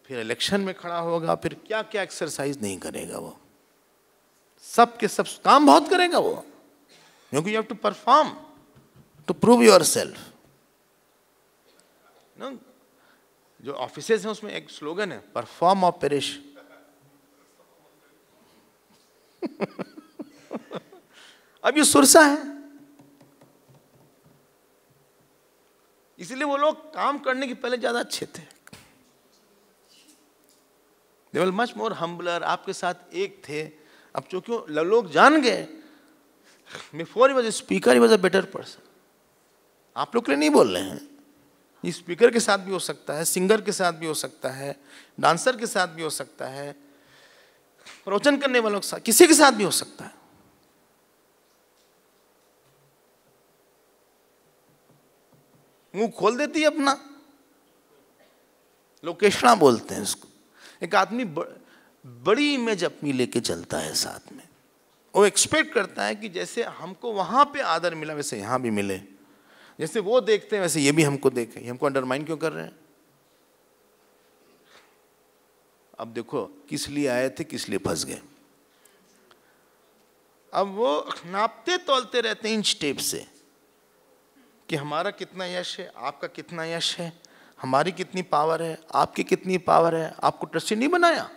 फिर इलेक्शन में खड़ा होगा, फिर क्या क्या एक्सरसाइज नहीं करेगा वो, सब के सब काम बहुत करेगा वो, क्योंकि you have to perform to prove yourself. जो ऑफिसेज हैं उसमें एक स्लोगन है, परफॉर्म और पेरिश। अब ये सुरसा है, इसलिए वो लोग काम करने के पहले ज्यादा अच्छे थे, they were much more humbler, आपके साथ एक थे। अब चूंकि लोग जान गए, before he was a speaker, he was a better person। आप लोग के लिए नहीं बोल रहे हैं, ये स्पीकर के साथ भी हो सकता है, सिंगर के साथ भी हो सकता है, डांसर के साथ भी हो सकता है, प्रवचन करने वालों के साथ, किसी के साथ भी हो सकता है। मुंह खोल देती है अपना, लोकेशना बोलते हैं इसको। एक आदमी बड़ी इमेज अपनी लेके चलता है साथ में, वो एक्सपेक्ट करता है कि जैसे हमको वहां पे आदर मिला वैसे यहां भी मिले, जैसे वो देखते हैं वैसे ये भी हमको देखें। हमको अंडरमाइन क्यों कर रहे हैं? अब देखो किस लिए आए थे, किस लिए फंस गए। अब वो नापते तोलते रहते हैं इंच टेप से कि हमारा कितना यश है, आपका कितना यश है, हमारी कितनी पावर है, आपकी कितनी पावर है। आपको ट्रस्टी नहीं बनाया,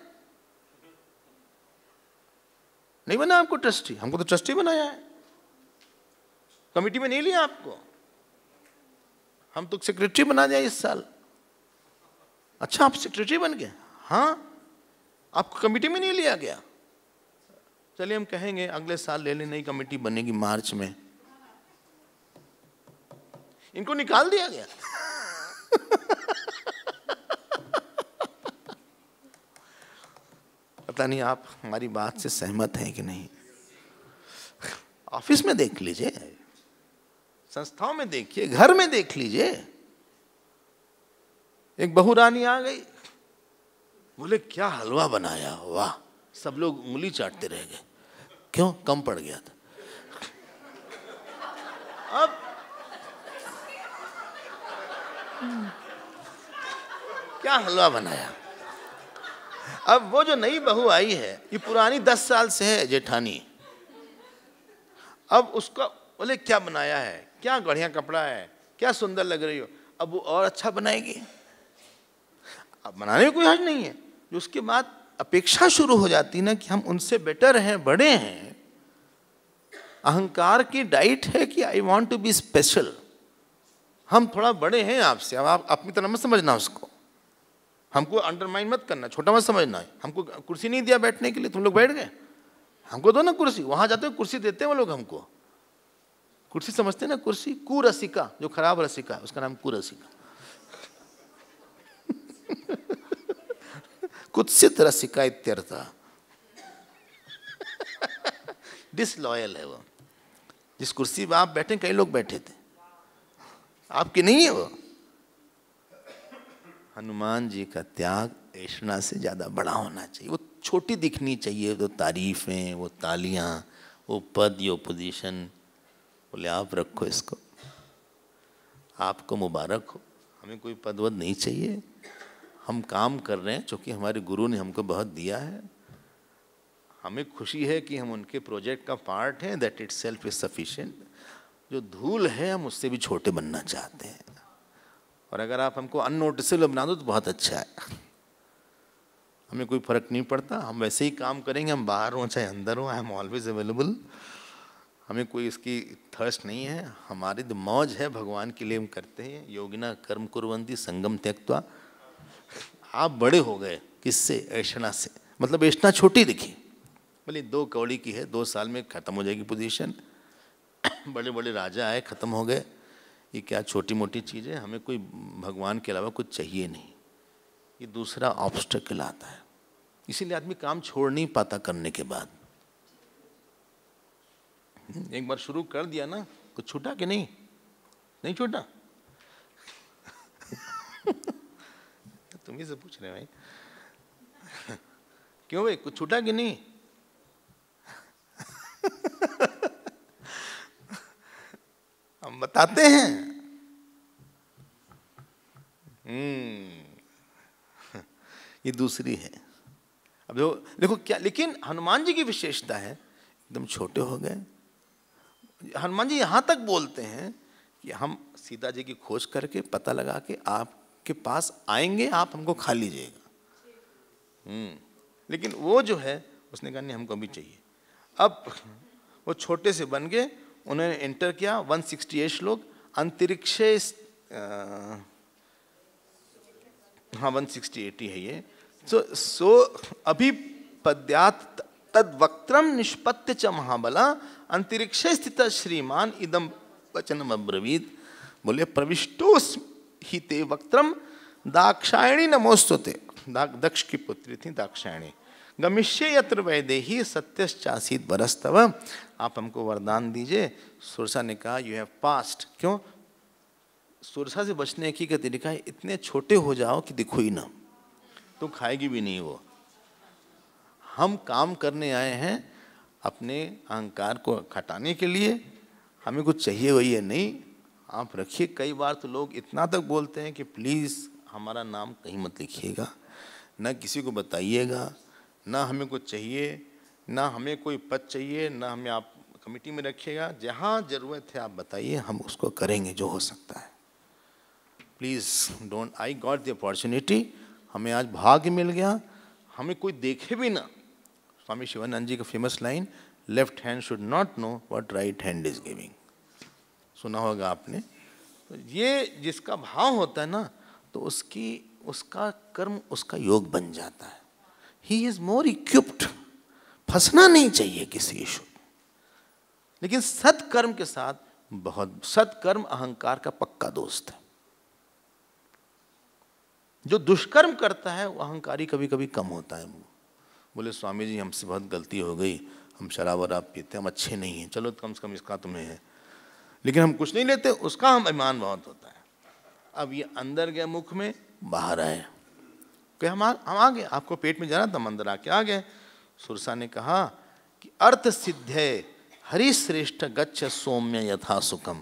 नहीं बना आपको ट्रस्टी, हमको तो ट्रस्टी बनाया है, कमेटी में नहीं लिया आपको, हम तो सेक्रेटरी बना जाए इस साल। अच्छा आप सेक्रेटरी बन गए? हाँ, आपको कमेटी में नहीं लिया गया? चलिए हम कहेंगे अगले साल ले लें, नई कमेटी बनेगी मार्च में। इनको निकाल दिया गया। पता नहीं आप हमारी बात से सहमत हैं कि नहीं। ऑफिस में देख लीजिए, संस्थाओं में देखिए, घर में देख लीजिए। एक बहू रानी आ गई, बोले क्या हलवा बनाया, वाह, सब लोग उंगली चाटते रह गए। क्यों? कम पड़ गया था। अब क्या हलवा बनाया? अब वो जो नई बहू आई है, ये पुरानी 10 साल से है जेठानी। अब उसको बोले क्या बनाया है, क्या बढ़िया कपड़ा है, क्या सुंदर लग रही हो। अब वो और अच्छा बनाएगी। अब बनाने में कोई हर्ज नहीं है। जो उसके बाद अपेक्षा शुरू हो जाती ना कि हम उनसे बेटर हैं, बड़े हैं। अहंकार की डाइट है कि I want to be special. हम थोड़ा बड़े हैं आपसे, अब आप अपनी तरह मत समझना उसको। हमको अंडरमाइन मत करना, छोटा मत समझना है। हमको कुर्सी नहीं दिया बैठने के लिए, तुम लोग बैठ गए। हमको दो ना कुर्सी। वहां जाते हो कुर्सी देते हैं वो लोग हमको। कुर्सी समझते हैं ना, कुर्सी। कुरसिका, जो खराब रसिका है उसका नाम कुरसिका। कुत्सित रसिका इत्यर्थ। डिसलॉयल है वो। जिस कुर्सी पर आप बैठे, कई लोग बैठे थे, आपकी नहीं है वो। हनुमान जी का त्याग ऐष्णा से ज्यादा बड़ा होना चाहिए। वो छोटी दिखनी चाहिए, वो तारीफें, वो तालियां, वो पद, यो पोजीशन। बोले आप रखो इसको, आपको मुबारक हो। हमें कोई पद वद नहीं चाहिए। हम काम कर रहे हैं क्योंकि हमारे गुरु ने हमको बहुत दिया है। हमें खुशी है कि हम उनके प्रोजेक्ट का पार्ट हैं। That it self is sufficient. जो धूल है हम उससे भी छोटे बनना चाहते हैं। और अगर आप हमको अननोटिसेबल बना दो तो बहुत अच्छा है। हमें कोई फर्क नहीं पड़ता, हम वैसे ही काम करेंगे। हम बाहर हों चाहे अंदर हों, आई एम ऑलवेज अवेलेबल। हमें कोई इसकी थर्स्ट नहीं है। हमारी तो मौज है, भगवान के लिए हम करते हैं। योगिना कर्म कुर्वन्ति संगम त्यक्त्वा। आप बड़े हो गए किससे? ऐष्णा से। मतलब ऐष्णा छोटी दिखी, बोले 2 कौड़ी की है, 2 साल में खत्म हो जाएगी पोजीशन। बड़े बड़े राजा आए, खत्म हो गए। ये क्या छोटी मोटी चीज़ है? हमें कोई भगवान के अलावा कुछ चाहिए नहीं। ये दूसरा ऑब्स्टेकल आता है। इसीलिए आदमी काम छोड़ नहीं पाता करने के बाद। एक बार शुरू कर दिया ना, कुछ छूटा कि नहीं? नहीं छूटा। तुम ही से पूछ रहे भाई। क्यों भाई, कुछ छूटा कि नहीं? हम बताते हैं। ये दूसरी है। अब देखो क्या, लेकिन हनुमान जी की विशेषता है, एकदम छोटे हो गए। हनुमान जी यहाँ तक बोलते हैं कि हम सीता जी की खोज करके पता लगा के आपके पास आएंगे, आप हमको खा लीजिएगा। लेकिन वो जो है उसने कहा नहीं, हमको भी चाहिए। अब वो छोटे से बन गए। उन्होंने एंटर किया। 168 श्लोक अंतरिक्ष, हाँ 168 है ये। सो अभिपद्यात् तद वक्त्रम निष्पत्य च महाबला अंतरिक्षे स्थित श्रीमान इदम वचनम अब्रवीत। बोले प्रविष्टोस्मि हि ते वक्त्रम दाक्षायणी नमोस्तुते। दक्ष की पुत्री थी दाक्षायणी। गमिष्ये यत्र वैदेही सत्यश्चासीत बरस्तव। आप हमको वरदान दीजिए। सुरसा ने कहा यू हैव पास्ट। क्यों? सुरसा से बचने की तरीका है, इतने छोटे हो जाओ कि दिखो ही ना, तो खाएगी भी नहीं वो। हम काम करने आए हैं अपने अहंकार को हटाने के लिए। हमें कुछ चाहिए वही है नहीं, आप रखिए। कई बार तो लोग इतना तक बोलते हैं कि प्लीज़ हमारा नाम कहीं मत लिखिएगा, ना किसी को बताइएगा, ना हमें कुछ चाहिए, ना हमें कोई पद चाहिए, ना हमें आप कमेटी में रखिएगा। जहाँ ज़रूरत है आप बताइए, हम उसको करेंगे जो हो सकता है। Please don't. I got the opportunity. हमें आज भाग्य मिल गया, हमें कोई देखे भी ना। स्वामी शिवानंद जी का famous line, left hand should not know what right hand is giving. सुना होगा आपने। तो ये जिसका भाव होता है ना, तो उसकी उसका कर्म उसका योग बन जाता है। He is more equipped. फंसना नहीं चाहिए किसी इशू। लेकिन सत्कर्म के साथ बहुत, सत्कर्म अहंकार का पक्का दोस्त है। जो दुष्कर्म करता है वो अहंकारी कभी कभी कम होता है। बोले स्वामी जी हमसे बहुत गलती हो गई, हम शराब वराब पीते, हम अच्छे नहीं हैं, चलो कम से कम इसका तुम्हें है, लेकिन हम कुछ नहीं लेते, उसका हम अभिमान बहुत होता है। अब ये अंदर गया मुख में, बाहर आए कि हम आ गए, आपको पेट में जाना था, हम अंदर आके आ गए। सुरसा ने कहा कि अर्थ सिद्धे हरिश्रेष्ठ गच्छ सौम्य यथा सुखम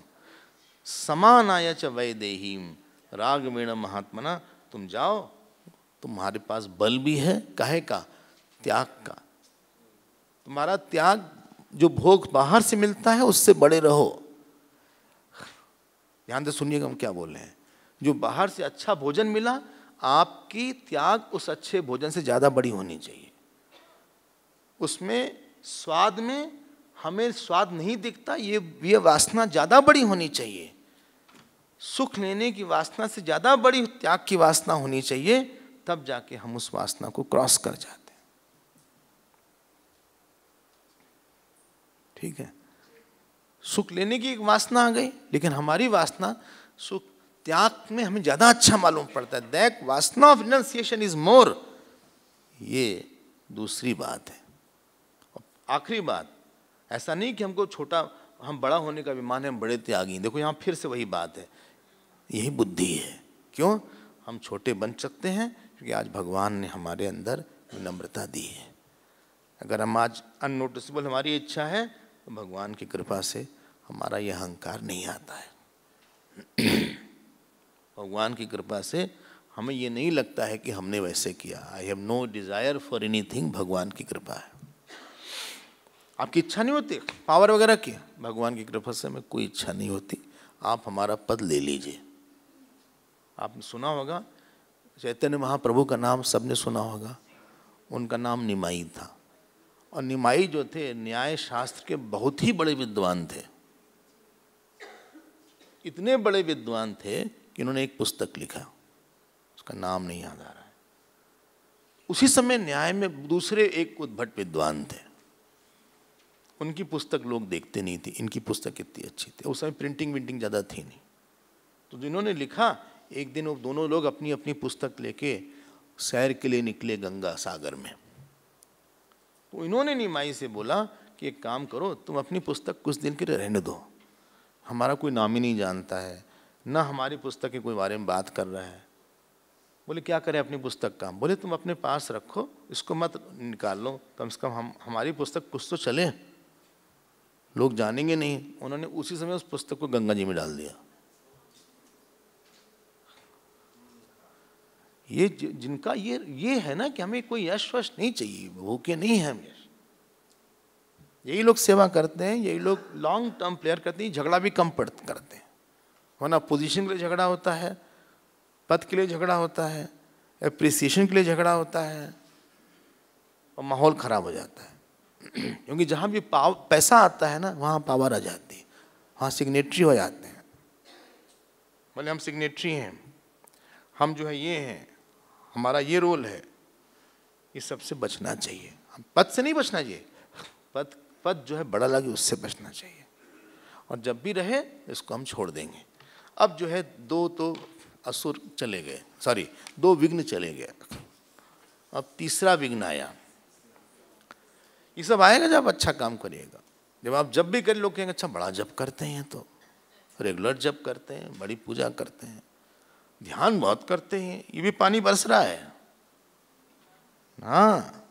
समानाय च वैदेहीम रागवेण महात्मना। तुम जाओ, तुम्हारे पास बल भी है, काहे का? त्याग का। तुम्हारा त्याग जो भोग बाहर से मिलता है उससे बड़े रहो। ध्यान से सुनिएगा हम क्या बोल रहे हैं। जो बाहर से अच्छा भोजन मिला, आपकी त्याग उस अच्छे भोजन से ज्यादा बड़ी होनी चाहिए। उसमें स्वाद में हमें स्वाद नहीं दिखता, ये वासना ज्यादा बड़ी होनी चाहिए। सुख लेने की वासना से ज्यादा बड़ी त्याग की वासना होनी चाहिए, तब जाके हम उस वासना को क्रॉस कर जाते हैं। ठीक है, सुख लेने की एक वासना आ गई, लेकिन हमारी वासना सुख त्याग में हमें ज्यादा अच्छा मालूम पड़ता है। दैट वासना ऑफ रिनंसिएशन इज मोर। ये दूसरी बात है। आखिरी बात, ऐसा नहीं कि हमको छोटा, हम बड़ा होने का अभिमान है, हम बड़े त्यागी हैं। देखो यहाँ फिर से वही बात है, यही बुद्धि है। क्यों हम छोटे बन सकते हैं? क्योंकि आज भगवान ने हमारे अंदर विनम्रता दी है। अगर हम आज अननोटिसेबल हमारी इच्छा है, तो भगवान की कृपा से हमारा यह अहंकार नहीं आता है। भगवान की कृपा से हमें ये नहीं लगता है कि हमने वैसे किया। I have no desire for anything. भगवान की कृपा है। आपकी इच्छा नहीं होती पावर वगैरह की, भगवान की कृपा से हमें कोई इच्छा नहीं होती। आप हमारा पद ले लीजिए। आपने सुना होगा चैतन्य महाप्रभु का नाम सबने सुना होगा। उनका नाम निमाई था, और निमाई जो थे न्याय शास्त्र के बहुत ही बड़े विद्वान थे। इतने बड़े विद्वान थे कि उन्होंने एक पुस्तक लिखा, उसका नाम नहीं याद आ रहा है। उसी समय न्याय में दूसरे एक उद्भट विद्वान थे, उनकी पुस्तक लोग देखते नहीं थे, इनकी पुस्तक कितनी अच्छी थी। उस समय प्रिंटिंग विंटिंग ज़्यादा थी नहीं। तो जिन्होंने लिखा, एक दिन वो दोनों लोग अपनी अपनी पुस्तक लेके सैर के लिए निकले गंगा सागर में। तो इन्होंने निमाई से बोला कि एक काम करो, तुम अपनी पुस्तक कुछ दिन के लिए रहने दो, हमारा कोई नाम ही नहीं जानता है, ना हमारी पुस्तक के कोई बारे में बात कर रहा है। बोले क्या करें अपनी पुस्तक का? बोले तुम अपने पास रखो, इसको मत निकाल लो, कम से कम हमारी पुस्तक कुछ तो चले, लोग जानेंगे नहीं। उन्होंने उसी समय उस पुस्तक को गंगा जी में डाल दिया। ये जिनका ये है ना कि हमें कोई यश वश नहीं चाहिए, भूखे नहीं है हम। यही लोग सेवा करते हैं, यही लोग लॉन्ग टर्म प्लेयर करते हैं, झगड़ा भी कम करते हैं। वरना पोजीशन के लिए झगड़ा होता है, पद के लिए झगड़ा होता है, एप्रिसिएशन के लिए झगड़ा होता है, और माहौल खराब हो जाता है। क्योंकि जहाँ भी पैसा आता है ना, वहाँ पावर आ जाती है, वहाँ सिग्नेटरी हो जाते हैं। बोले हम सिग्नेटरी हैं, हम जो है ये हैं, हमारा ये रोल है। इस सबसे बचना चाहिए। हम पद से नहीं बचना चाहिए, पद जो है बड़ा लगे उससे बचना चाहिए। और जब भी रहे इसको हम छोड़ देंगे। अब जो है दो तो असुर चले गए, सॉरी 2 विघ्न चले गए, अब तीसरा विघ्न आया। ये सब आएगा जब अच्छा काम करिएगा। जब आप जब भी करें, लोग कहेंगे अच्छा बड़ा जप करते हैं, तो रेगुलर जप करते हैं, बड़ी पूजा करते हैं, ध्यान बहुत करते हैं, ये भी पानी बरस रहा है। हाँ,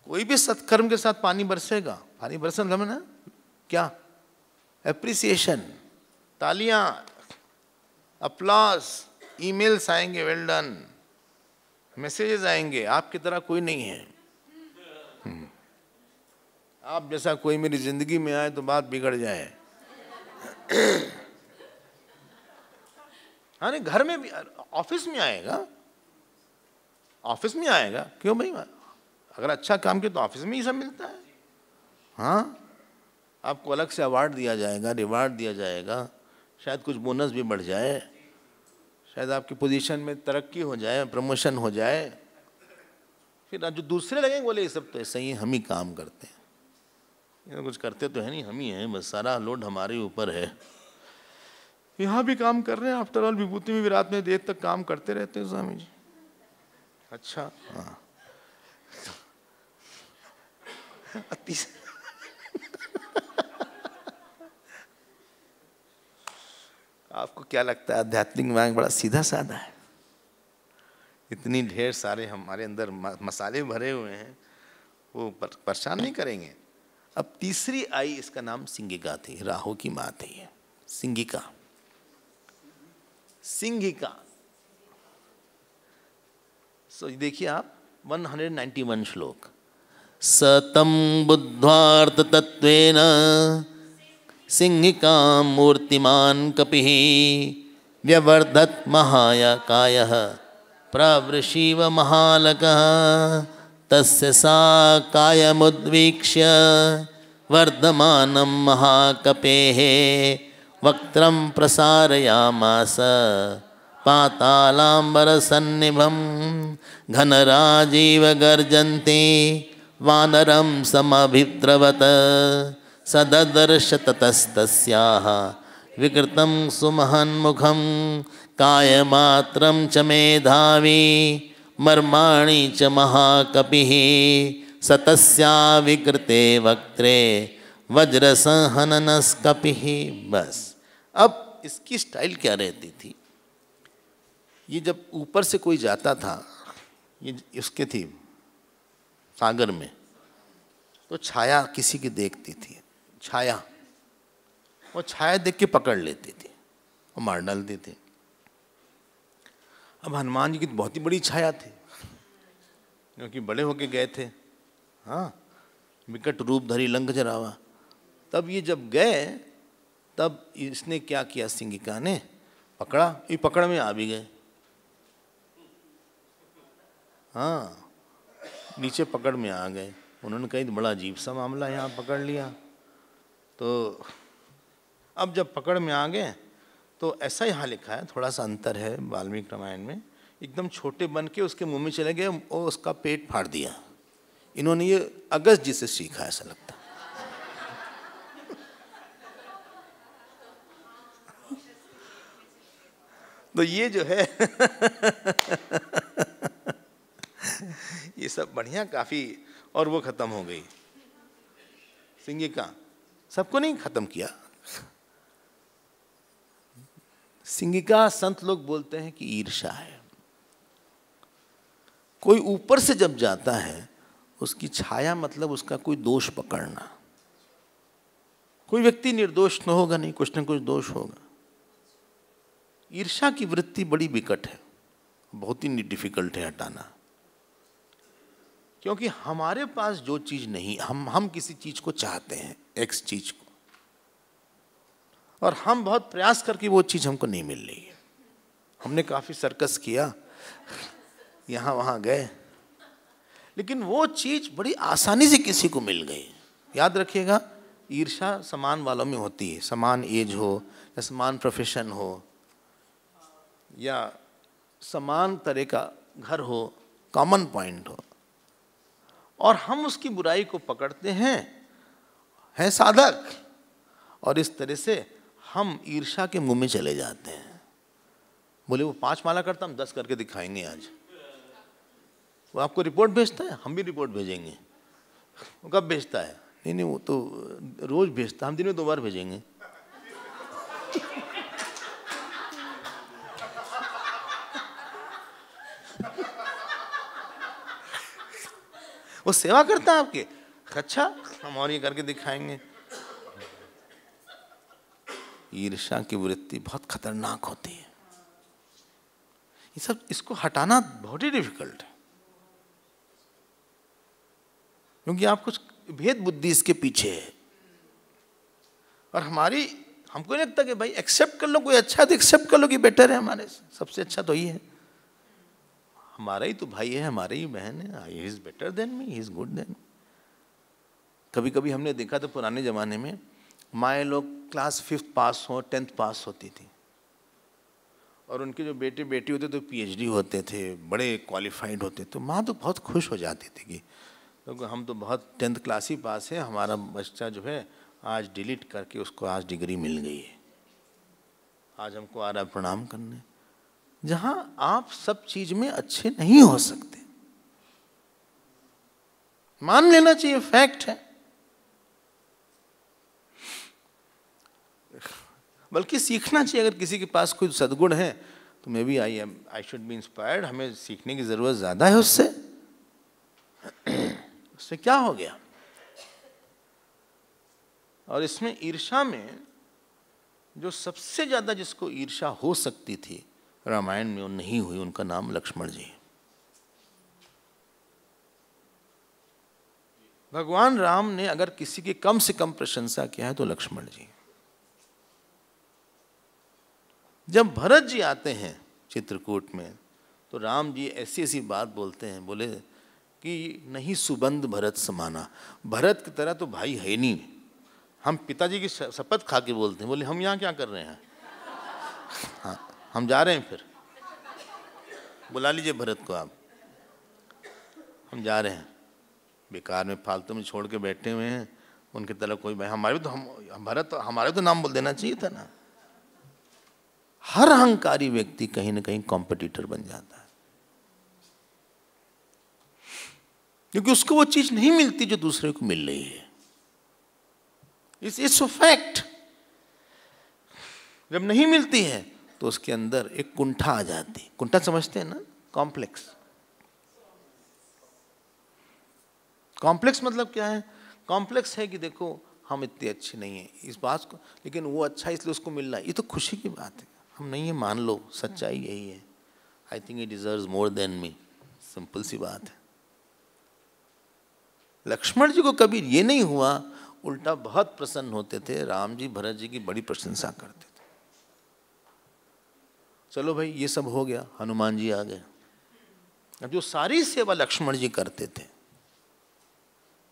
कोई भी सत्कर्म के साथ पानी बरसेगा। पानी बरसना ना क्या? एप्रिसिएशन, तालियां, अप्लॉज, ईमेल्स आएंगे, वेल डन, मैसेजेस आएंगे। आपकी तरह कोई नहीं है। आप जैसा कोई मेरी जिंदगी में आए तो बात बिगड़ जाए। हाँ नहीं, घर में भी, ऑफिस में आएगा, ऑफिस में आएगा। क्यों भाई? अगर अच्छा काम किया तो ऑफिस में ही सब मिलता है। हाँ, आपको अलग से अवार्ड दिया जाएगा, रिवार्ड दिया जाएगा, शायद कुछ बोनस भी बढ़ जाए, शायद आपकी पोजीशन में तरक्की हो जाए, प्रमोशन हो जाए, फिर जो दूसरे लगेंगे बोले ये सब तो ऐसा ही हम ही काम करते हैं, ये कुछ करते तो है नहीं, हम ही हैं, बस सारा लोड हमारे ऊपर है। यहाँ भी काम कर रहे हैं, आफ्टर ऑल विभूति में भी रात में देर तक काम करते रहते हैं स्वामी जी। अच्छा, हाँ। आपको क्या लगता है आध्यात्मिक मार्ग बड़ा सीधा साधा है? इतनी ढेर सारे हमारे अंदर मसाले भरे हुए हैं, वो परेशान नहीं करेंगे। अब तीसरी आई, इसका नाम सिंगिका थी, राहु की माँ थी ये सिंगिका। सिंगिका देखिए आप 191 श्लोक। सतम बुद्ध्वार्थ तत्वेन सिंहिका मूर्तिमान कपिः व्यवर्धत महाकायः प्रवृषीव महालकः तस्य सा कायमुद्वीक्ष्य वर्धमानं महाकपेः वक्त्रं प्रसारयामास पातालाम्बरसन्निभं घनराजीव गर्जन्ते वानरं समभिद्रवत् सददर्श ततस्तस्याः विकृतं सुमहन्मुखं कायमात्रं च मेधावी मर्माणि च महाकपिः सतस्या विकृते वक्त्रे वज्रसहननस्कपिः। बस अब इसकी स्टाइल क्या रहती थी, ये जब ऊपर से कोई जाता था, ये उसके थी सागर में, तो छाया किसी की देखती थी, छाया, वो छाया देख के पकड़ लेती थी और मार डालती थी। अब हनुमान जी की बहुत ही बड़ी छाया थी, क्योंकि बड़े होके गए थे, हाँ, विकट रूप धरी लंक जरावा। तब ये जब गए, तब इसने क्या किया, सिंगिका ने पकड़ा, ये पकड़ में आ भी गए, हाँ, नीचे पकड़ में आ गए। उन्होंने कही तो बड़ा अजीब सा मामला यहाँ पकड़ लिया। तो अब जब पकड़ में आ गए तो ऐसा यहाँ लिखा है, थोड़ा सा अंतर है वाल्मीकि रामायण में, एकदम छोटे बन के उसके मुंह में चले गए और उसका पेट फाड़ दिया। इन्होंने ये अगस्त जी से सीखा, ऐसा लगता। तो ये जो है ये सब बढ़िया काफी, और वो खत्म हो गई सिंगिका। सबको नहीं खत्म किया। सिंगिका संत लोग बोलते हैं कि ईर्ष्या है। कोई ऊपर से जब जाता है, उसकी छाया मतलब उसका कोई दोष पकड़ना। कोई व्यक्ति निर्दोष न होगा नहीं, कुछ न कुछ दोष होगा। ईर्ष्या की वृत्ति बड़ी विकट है, बहुत ही डिफिकल्ट है हटाना। क्योंकि हमारे पास जो चीज नहीं, हम किसी चीज को चाहते हैं, एक्स चीज को, और हम बहुत प्रयास करके वो चीज हमको नहीं मिल रही है। हमने काफी सर्कस किया, यहाँ वहाँ गए, लेकिन वो चीज बड़ी आसानी से किसी को मिल गई। याद रखिएगा, ईर्ष्या समान वालों में होती है, समान एज हो या समान प्रोफेशन हो या समान तरह का घर हो, कॉमन पॉइंट हो, और हम उसकी बुराई को पकड़ते हैं साधक, और इस तरह से हम ईर्ष्या के मुंह में चले जाते हैं। बोले वो 5 माला करता, हम 10 करके दिखाएंगे आज। वो आपको रिपोर्ट भेजता है, हम भी रिपोर्ट भेजेंगे। वो कब भेजता है? नहीं, वो तो रोज भेजता, हम दिन में 2 बार भेजेंगे। वो सेवा करता है आपके, अच्छा, हम और ये करके दिखाएंगे। ईर्ष्या की वृत्ति बहुत खतरनाक होती है। ये सब, इसको हटाना बहुत ही डिफिकल्ट है, क्योंकि आप कुछ भेद बुद्धि इसके पीछे है। और हमको नहीं लगता कि भाई एक्सेप्ट कर लो, कोई अच्छा तो एक्सेप्ट कर लो कि बेटर है हमारे से, सबसे अच्छा तो ही है, हमारा ही तो भाई है, हमारे ही बहन है, he is better than me, he is good than. कभी कभी हमने देखा था पुराने जमाने में, माए लोग क्लास 5th पास हो, 10th पास होती थी, और उनके जो बेटे बेटी होते तो पीएचडी होते थे, बड़े क्वालिफाइड होते, तो माँ तो बहुत खुश हो जाती थी कि तो हम तो बहुत 10th क्लास ही पास है, हमारा बच्चा जो है आज डिलीट करके उसको आज डिग्री मिल गई है, आज हमको आ रहा है प्रणाम करने। जहां आप सब चीज में अच्छे नहीं हो सकते, मान लेना चाहिए, फैक्ट है। बल्कि सीखना चाहिए, अगर किसी के पास कोई सद्गुण है तो maybe I should be inspired, हमें सीखने की जरूरत ज्यादा है उससे। उससे क्या हो गया? और इसमें ईर्ष्या में जो सबसे ज्यादा जिसको ईर्ष्या हो सकती थी रामायण में, वो नहीं हुई, उनका नाम लक्ष्मण जी। भगवान राम ने अगर किसी की कम से कम प्रशंसा किया है तो लक्ष्मण जी। जब भरत जी आते हैं चित्रकूट में तो राम जी ऐसी ऐसी बात बोलते हैं, बोले कि नहीं सुबंध भरत समाना, भरत की तरह तो भाई है नहीं। हम पिताजी की शपथ खा के बोलते हैं, बोले हम यहाँ क्या कर रहे हैं, हाँ हम जा रहे हैं, फिर बुला लीजिए भरत को आप, हम जा रहे हैं, बेकार में फालतू में छोड़ के बैठे हुए हैं, उनकी तरह कोई भाई हमारे भी तो हम भरत हमारे तो नाम बोल देना चाहिए था ना। हर अहंकारी व्यक्ति कहीं ना कहीं कॉम्पिटिटर बन जाता है, क्योंकि उसको वो चीज नहीं मिलती जो दूसरे को मिल रही है। It's a fact. जब नहीं मिलती है तो उसके अंदर एक कुंठा आ जाती है। कुंठा समझते हैं ना, कॉम्प्लेक्स। कॉम्प्लेक्स मतलब क्या है? कॉम्प्लेक्स है कि देखो हम इतने अच्छे नहीं हैं इस बात को, लेकिन वो अच्छा इसलिए उसको मिल रहा है, ये तो खुशी की बात है। हम नहीं है, मान लो, सच्चाई यही है। I think he deserves more than me, simple सी बात है। लक्ष्मण जी को कभी ये नहीं हुआ, उल्टा बहुत प्रसन्न होते थे, राम जी भरत जी की बड़ी प्रशंसा करते थे। चलो भाई ये सब हो गया, हनुमान जी आ गए। अब जो सारी सेवा लक्ष्मण जी करते थे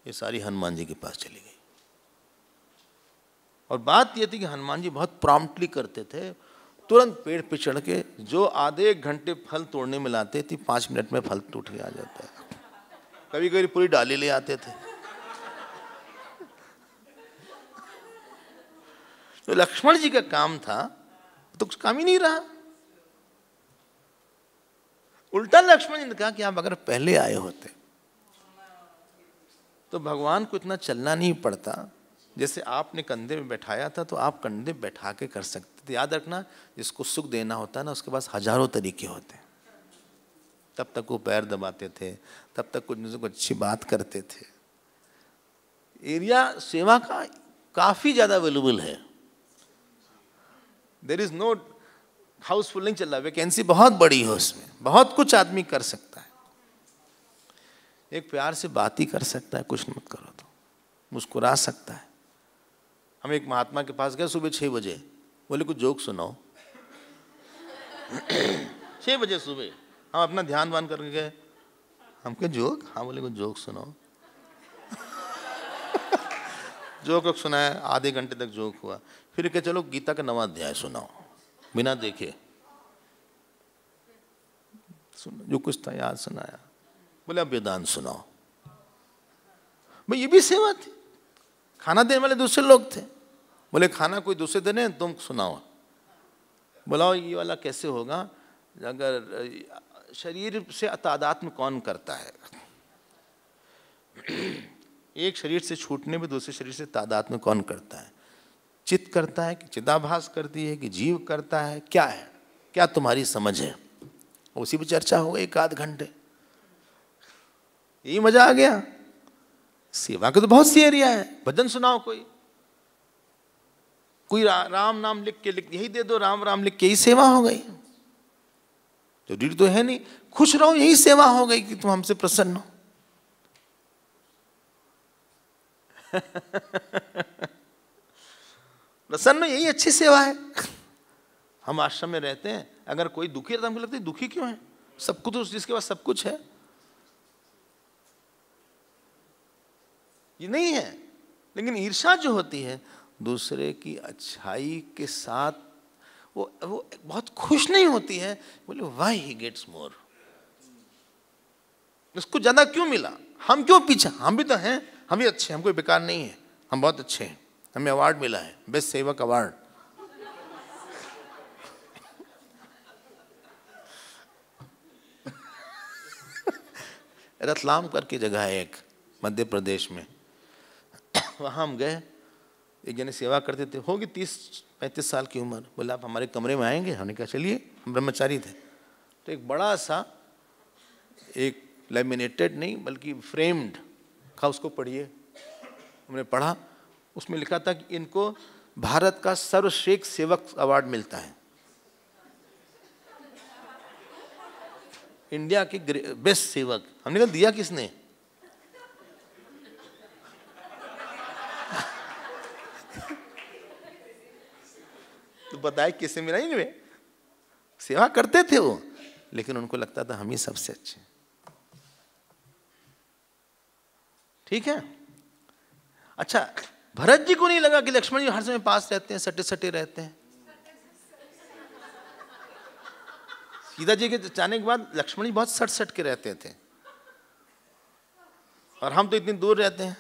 ये सारी हनुमान जी के पास चली गई। और बात यह थी कि हनुमान जी बहुत प्रॉम्प्टली करते थे, तुरंत पेड़ पे चढ़ के जो आधे एक घंटे फल तोड़ने में लाते थे 5 मिनट में फल टूट के आ जाता है। कभी कभी पूरी डाली ले आते थे। तो लक्ष्मण जी का काम था तो कुछ काम ही नहीं रहा। उल्टा लक्ष्मण जी ने कहा कि आप अगर पहले आए होते तो भगवान को इतना चलना नहीं पड़ता, जैसे आपने कंधे में बैठाया था तो आप कंधे बैठा के कर सकते थे। याद रखना, जिसको सुख देना होता है ना उसके पास हजारों तरीके होते हैं। तब तक वो पैर दबाते थे, तब तक कुछ न कुछ अच्छी बात करते थे। एरिया सेवा का काफी ज्यादा अवेलेबल है। देयर इज नो हाउसफुल नहीं चल रहा, वैकेंसी बहुत बड़ी है उसमें, बहुत कुछ आदमी कर सकता है। एक प्यार से बात ही कर सकता है, कुछ मत करो तो मुस्कुरा सकता है। हम एक महात्मा के पास गए सुबह 6 बजे, बोले कुछ जोक सुनाओ। 6 बजे सुबह हम अपना ध्यान वान करके गए, हम कहे जोक, हाँ बोले कुछ जोक सुनाओ। जोक सुनाया, आधे घंटे तक जोक हुआ। फिर कहे चलो गीता का 9वां अध्याय सुनाओ, बिना देखे जो कुछ था याद सुनाया। बोले अब वेदांत सुनाओ। भाई ये भी सेवा थी। खाना देने वाले दूसरे लोग थे, बोले खाना कोई दूसरे देने, तुम सुनाओ। बोलाओ ये वाला कैसे होगा, अगर शरीर से तादात्म्य कौन करता है? एक शरीर से छूटने में दूसरे शरीर से तादात्म्य कौन करता है? चित्त करता है कि चिदाभास करती है कि जीव करता है? क्या है, क्या तुम्हारी समझ है? उसी पर चर्चा हो गई 1 आध घंटे, यही मजा आ गया। सेवा के तो बहुत सी एरिया है। भजन सुनाओ, कोई राम नाम लिख के यही दे दो, राम राम लिख के, यही सेवा हो गई। जरूरी तो है नहीं, खुश रहो, यही सेवा हो गई कि तुम हमसे प्रसन्न हो। प्रसन्न, यही अच्छी सेवा है। हम आश्रम में रहते हैं, अगर कोई दुखी है तो हमको लगता है दुखी क्यों है, सब कुछ तो जिसके पास सब कुछ है। ये नहीं है, लेकिन ईर्ष्या जो होती है दूसरे की अच्छाई के साथ वो बहुत खुश नहीं होती है, बोले व्हाई ही गेट्स मोर, उसको ज्यादा क्यों मिला, हम क्यों पीछे, हम भी तो हैं, हम भी अच्छे, हम कोई बेकार नहीं है, हम बहुत अच्छे हैं, हमें अवार्ड मिला है, बेस्ट सेवक अवार्ड। रतलाम करके जगह है एक मध्य प्रदेश में, वहाँ हम गए, एक जने सेवा करते थे, होगी 30-35 साल की उम्र, बोले आप हमारे कमरे में आएंगे, हमने कहा चलिए, हम ब्रह्मचारी थे। तो एक बड़ा सा एक लैमिनेटेड नहीं बल्कि फ्रेम्ड था, उसको पढ़िए, हमने पढ़ा, उसमें लिखा था कि इनको भारत का सर्वश्रेष्ठ सेवक अवार्ड मिलता है, इंडिया के बेस्ट सेवक। हमने कहा दिया किसने? तो बताए किससे मिला? इनमें सेवा करते थे वो, लेकिन उनको लगता था हम ही सबसे अच्छे। ठीक है, अच्छा भरत जी को नहीं लगा कि लक्ष्मण जी हर समय पास रहते हैं, सटे सटे रहते हैं। सीता जी के जाने के बाद लक्ष्मण जी बहुत सट सट के रहते थे, और हम तो इतनी दूर रहते हैं,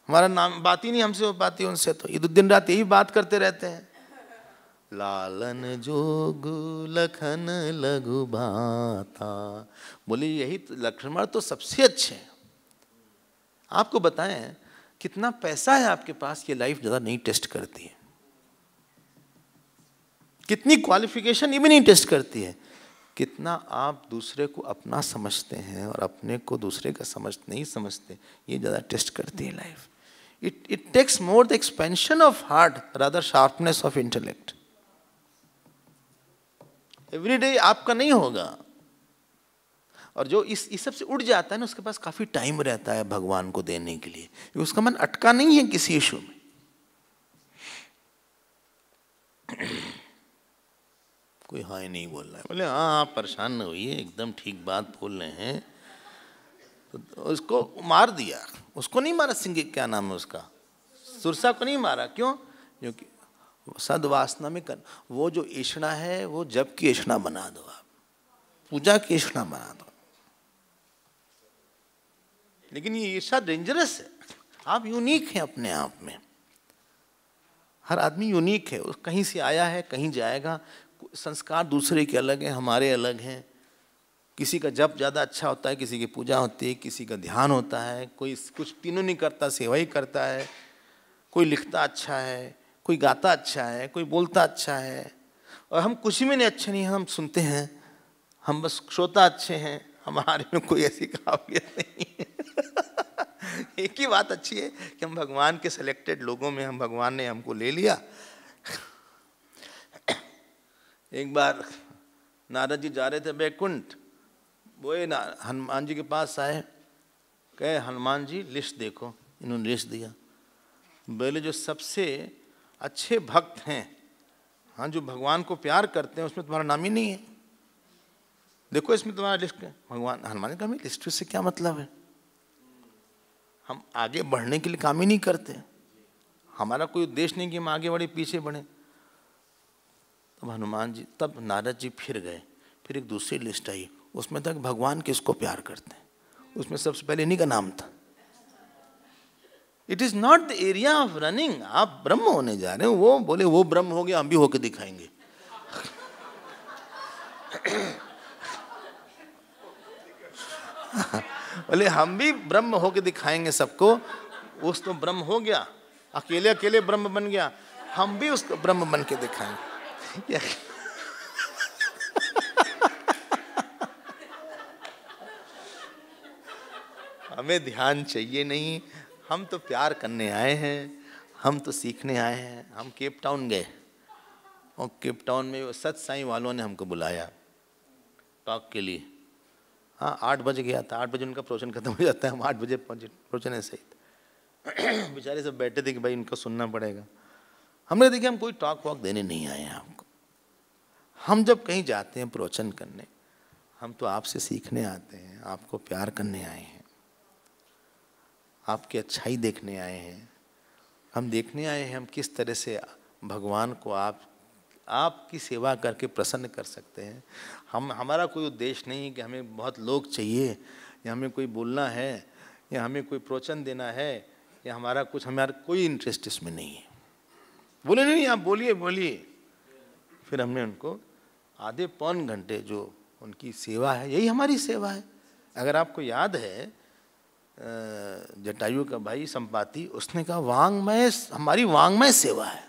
हमारा नाम बात ही नहीं हमसे हो पाती उनसे, तो ये दिन रात यही बात करते रहते हैं। लालन जोगु लखन लघु बाता, बोले यही तो लक्ष्मण तो सबसे अच्छे हैं। आपको बताएं कितना पैसा है आपके पास, ये लाइफ ज़्यादा नहीं टेस्ट करती है, कितनी क्वालिफिकेशन ये भी नहीं टेस्ट करती है, कितना आप दूसरे को अपना समझते हैं और अपने को दूसरे का नहीं समझते, ये ज़्यादा टेस्ट करती है life. It takes more the expansion of heart rather sharpness of intellect. Every day आपका नहीं होगा, और जो इस सब से उड़ जाता है ना, उसके पास काफी टाइम रहता है भगवान को देने के लिए, उसका मन अटका नहीं है किसी इशू में। कोई हाँ ही नहीं बोल रहा है, बोले हाँ आप परेशान न होइए, एकदम ठीक बात बोल रहे हैं। तो उसको मार दिया, उसको नहीं मारा, सिंह क्या नाम है उसका, सुरसा को नहीं मारा, क्यों? क्योंकि सद्वासना में वो जो ऐषणा है वो जप की ऐषणा बना दो, आप पूजा की ऐषणा बना दो। लेकिन ये ईर्षा डेंजरस है, आप यूनिक हैं अपने आप में, हर आदमी यूनिक है, कहीं से आया है कहीं जाएगा, संस्कार दूसरे के अलग हैं, हमारे अलग हैं। किसी का जप ज़्यादा अच्छा होता है, किसी की पूजा होती है, किसी का ध्यान होता है, कोई कुछ तीनों नहीं करता, सेवा ही करता है, कोई लिखता अच्छा है, कोई गाता अच्छा है, कोई बोलता अच्छा है, और हम कुछ में नहीं अच्छे नहीं, हम सुनते हैं, हम बस श्रोता अच्छे हैं, हमारे में कोई ऐसी काबिलियत नहीं है। एक ही बात अच्छी है कि हम भगवान के सिलेक्टेड लोगों में, हम भगवान ने हमको ले लिया। एक बार नारद जी जा रहे थे बैकुंठ, वो हनुमान जी के पास आए, कहे हनुमान जी लिस्ट देखो, इन्होंने लिस्ट दिया, बोले जो सबसे अच्छे भक्त हैं, हाँ जो भगवान को प्यार करते हैं, उसमें तुम्हारा नाम ही नहीं है, देखो इसमें तुम्हारा लिस्ट है। भगवान हनुमान जी का हमें लिस्ट से क्या मतलब है, हम आगे बढ़ने के लिए काम ही नहीं करते, हमारा कोई उद्देश्य नहीं कि हम आगे बढ़े पीछे बढ़े। तब हनुमान जी, तब नारद जी फिर गए, फिर एक दूसरी लिस्ट आई, उसमें तक भगवान किसको प्यार करते हैं, उसमें सबसे पहले इन्हीं का नाम था। It is not the area of running, आप ब्रह्म होने जा रहे हो, वो बोले वो ब्रह्म हो गया, हम भी होके दिखाएंगे। बोले हम भी ब्रह्म होके दिखाएंगे सबको, उस तो ब्रह्म हो गया, अकेले अकेले ब्रह्म बन गया, हम भी उसको ब्रह्म बन के दिखाएंगे। हमें ध्यान चाहिए नहीं, हम तो प्यार करने आए हैं, हम तो सीखने आए हैं। हम केप टाउन गए, और केप टाउन में सत साईं वालों ने हमको बुलाया टॉक के लिए। हाँ 8 बजे गया था, 8 बजे उनका प्रवचन खत्म हो जाता है, हम 8 बजे पहुँचे, प्रवचन ऐसे ही। बेचारे सब बैठे थे कि भाई इनको सुनना पड़ेगा। हमने देखा हम कोई टॉक वॉक देने नहीं आए हैं आपको, हम जब कहीं जाते हैं प्रवचन करने, हम तो आपसे सीखने आते हैं, आपको प्यार करने आए हैं, आपकी अच्छाई देखने आए हैं, हम देखने आए हैं हम किस तरह से भगवान को आप आपकी सेवा करके प्रसन्न कर सकते हैं। हमारा कोई उद्देश्य नहीं है कि हमें बहुत लोग चाहिए, या हमें कोई बोलना है, या हमें कोई प्रवचन देना है, या हमारा कोई इंटरेस्ट इसमें नहीं है। बोले नहीं, आप बोलिए बोलिए। फिर हमने उनको आधे पौन घंटे जो उनकी सेवा है, यही हमारी सेवा है। अगर आपको याद है जटायु का भाई संपाति, उसने कहा वांग्मय, हमारी वांग्मय सेवा है।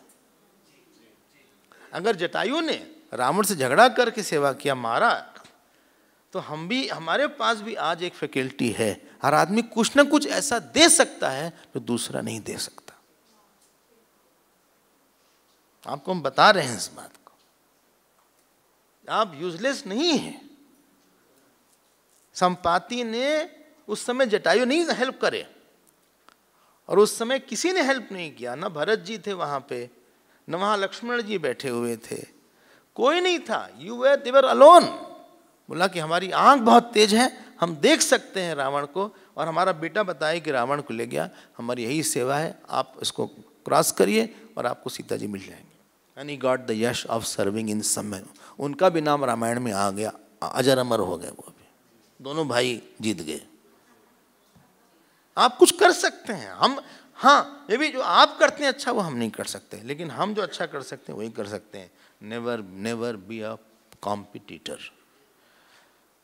अगर जटायु ने रावण से झगड़ा करके सेवा किया, मारा, तो हम भी, हमारे पास भी आज एक फैकल्टी है, हर आदमी कुछ ना कुछ ऐसा दे सकता है जो दूसरा नहीं दे सकता। आपको हम बता रहे हैं इस बात को, आप यूजलेस नहीं हैं। संपाति ने उस समय जटायु नहीं हेल्प करे, और उस समय किसी ने हेल्प नहीं किया, ना भरत जी थे वहां पे, न वहां लक्ष्मण जी बैठे हुए थे, कोई नहीं था। दे वर अलोन। बोला कि हमारी आंख बहुत तेज है, हम देख सकते हैं रावण को, और हमारा बेटा बताए कि रावण को ले गया, हमारी यही सेवा है, आप इसको क्रॉस करिए और आपको सीता जी मिल जाएंगे। And he got the Yash of serving in समय। उनका भी नाम रामायण में आ गया, अजर अमर हो गए वो भी, दोनों भाई जीत गए। आप कुछ कर सकते हैं, हम, हाँ, ये भी जो आप करते हैं अच्छा वो हम नहीं कर सकते, लेकिन हम जो अच्छा कर सकते हैं वही कर सकते हैं। Never be a competitor.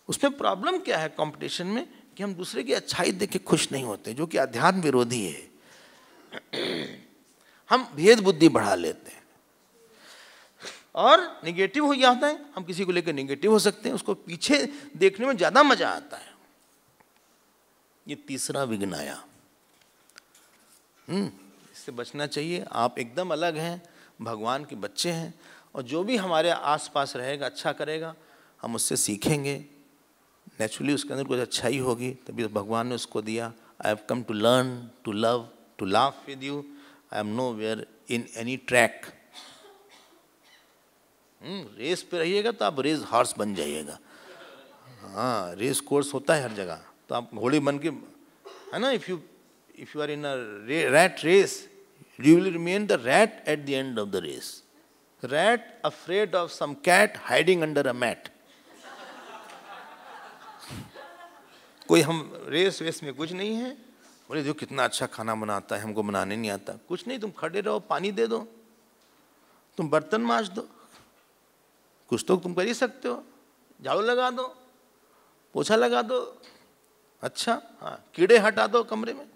उसमें प्रॉब्लम क्या है कंपटीशन में, कि हम दूसरे की अच्छाई देख के खुश नहीं होते, जो कि अध्यात्म विरोधी है। हम भेद बुद्धि बढ़ा लेते हैं और निगेटिव हो जाता है। हम किसी को लेकर निगेटिव हो सकते हैं, उसको पीछे देखने में ज्यादा मजा आता है। ये तीसरा विघ्न आया। इससे बचना चाहिए। आप एकदम अलग हैं, भगवान के बच्चे हैं, और जो भी हमारे आसपास रहेगा अच्छा करेगा, हम उससे सीखेंगे, नेचुरली उसके अंदर कुछ अच्छाई होगी, तभी भगवान ने उसको दिया। I have come to learn, to love, to laugh with you. I am nowhere in any track. Race पे रहिएगा तो आप रेस हॉर्स बन जाइएगा। हाँ, रेस कोर्स होता है हर जगह, तो आप घोड़े बन के, है ना। If you are in a rat race, you will remain the rat at the end of the race. Rat afraid of some cat hiding under a mat. कोई हम रेस वेस में कुछ नहीं है। बोले जो कितना अच्छा खाना बनाता है, हमको बनाने नहीं आता। कुछ नहीं, तुम खड़े रहो, पानी दे दो, तुम बर्तन मांज दो, कुछ तो तुम कर ही सकते हो। झाड़ू लगा दो, पोछा लगा दो, अच्छा, हाँ, कीड़े हटा दो कमरे में।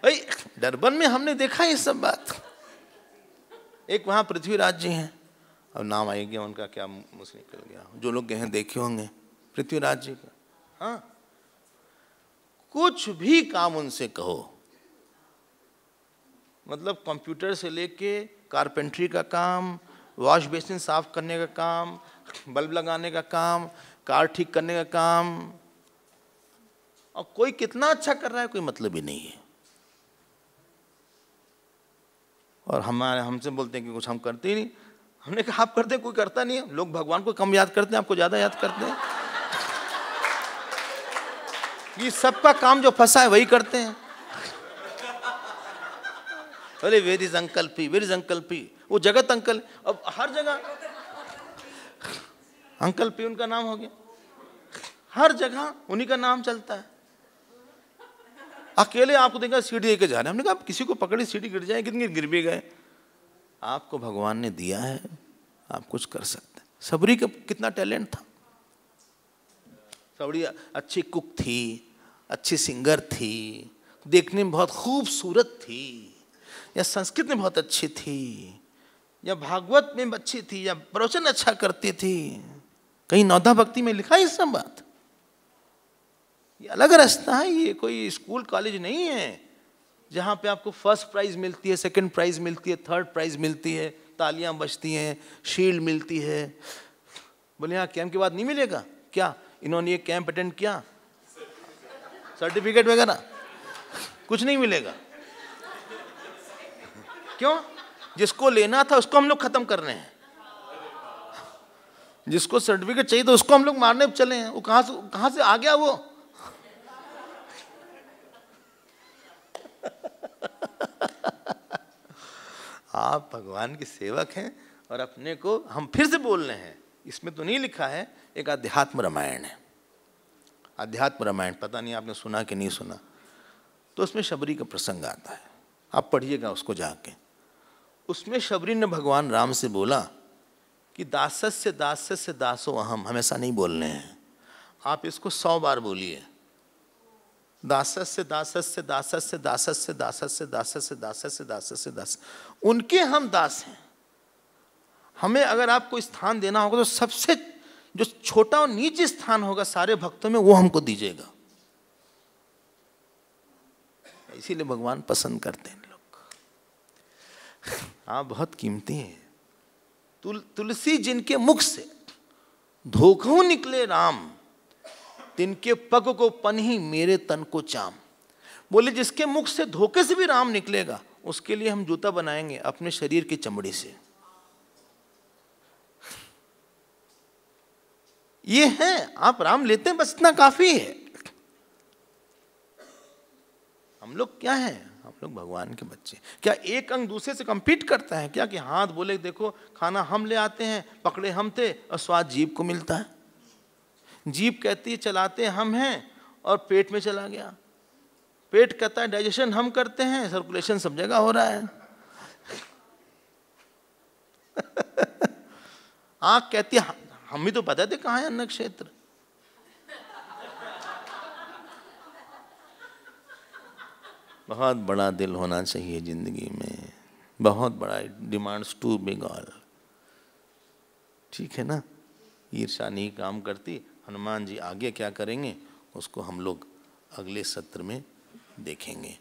भाई डरबन में हमने देखा ये सब बात। एक वहां पृथ्वीराज जी हैं, अब नाम आए गया उनका, क्या मुझसे निकल गया, जो लोग गए हैं देखे होंगे पृथ्वीराज जी का। हाँ, कुछ भी काम उनसे कहो, मतलब कंप्यूटर से लेके कारपेंट्री का काम, वॉश बेसिन साफ करने का काम, बल्ब लगाने का काम, कार ठीक करने का काम, और कोई कितना अच्छा कर रहा है कोई मतलब ही नहीं है। और हमसे बोलते हैं कि कुछ हम करते ही नहीं। हमने कहा आप करते हैं, कोई करता नहीं है। लोग भगवान को कम याद करते हैं, आपको ज्यादा याद करते हैं। ये सबका काम जो फंसा है वही करते हैं। अरे where is uncle P, where is uncle P, वो जगत अंकल, अब हर जगह अंकल पी उनका नाम हो गया, हर जगह उन्हीं का नाम चलता है। अकेले आपको देखा सीढ़ी लेके जा रहे हैं, हमने कहा किसी को पकड़ी सीढ़ी गिर जाए, कितनी गिर भी गए। आपको भगवान ने दिया है, आप कुछ कर सकते हैं। सबरी का कितना टैलेंट था। सबरी अच्छी कुक थी, अच्छी सिंगर थी, देखने में बहुत खूबसूरत थी, या संस्कृत में बहुत अच्छी थी, या भागवत में अच्छी थी, या प्रवचन अच्छा करती थी। कहीं नौधा भक्ति में लिखा है ये सब बात। ये अलग रास्ता है, ये कोई स्कूल कॉलेज नहीं है जहाँ पे आपको फर्स्ट प्राइज मिलती है, सेकंड प्राइज मिलती है, थर्ड प्राइज मिलती है, तालियां बजती हैं, शील्ड मिलती है। बोले यहाँ कैंप के बाद नहीं मिलेगा क्या? इन्होंने ये कैंप अटेंड किया, सर्टिफिकेट वगैरह कुछ नहीं मिलेगा। क्यों? जिसको लेना था उसको हम लोग खत्म कर रहे हैं, जिसको सर्टिफिकेट चाहिए तो उसको हम लोग मारने चले हैं। वो कहाँ से आ गया वो? आप भगवान के सेवक हैं और अपने को हम फिर से बोल रहे हैं, इसमें तो नहीं लिखा है, एक अध्यात्म रामायण है, अध्यात्म रामायण, पता नहीं आपने सुना कि नहीं सुना, तो उसमें शबरी का प्रसंग आता है, आप पढ़िएगा उसको जाके। उसमें शबरी ने भगवान राम से बोला कि दासस्य दासस्य दासो अहम, हमेशा नहीं बोलने हैं, आप इसको 100 बार बोलिए, दासस्य दासस्य दासस्य दासस्य दासस्य दासस्य दासस्य दासस्य दास, उनके हम दास हैं। हमें अगर आपको स्थान देना होगा तो सबसे जो छोटा और नीच स्थान होगा सारे भक्तों में, वो हमको दीजिएगा। इसीलिए भगवान पसंद करते हैं लोग। आप बहुत कीमती हैं। तुलसी जिनके मुख से धोखों निकले राम, तिनके पग को पन्ही मेरे तन को चाम। बोले जिसके मुख से धोखे से भी राम निकलेगा, उसके लिए हम जूता बनाएंगे अपने शरीर की चमड़ी से। ये है, आप राम लेते हैं बस इतना काफी है। हम लोग क्या हैं? हम लोग भगवान के बच्चे। क्या एक अंग दूसरे से कंपीट करता है क्या? कि हाथ बोले देखो खाना हम ले आते हैं, पकड़े हम थे, और स्वाद जीभ को मिलता है। जीभ कहती है चलाते हम हैं, और पेट में चला गया। पेट कहता है डाइजेशन हम करते हैं, सर्कुलेशन सब जगह हो रहा है। आँख कहती है हम ही तो पता थे कहाँ है अन्न क्षेत्र। बहुत बड़ा दिल होना चाहिए जिंदगी में, बहुत बड़ा, डिमांड्स टू बिग ऑल। ठीक है ना? ईर्ष्या नहीं काम करती। हनुमान जी आगे क्या करेंगे उसको हम लोग अगले सत्र में देखेंगे।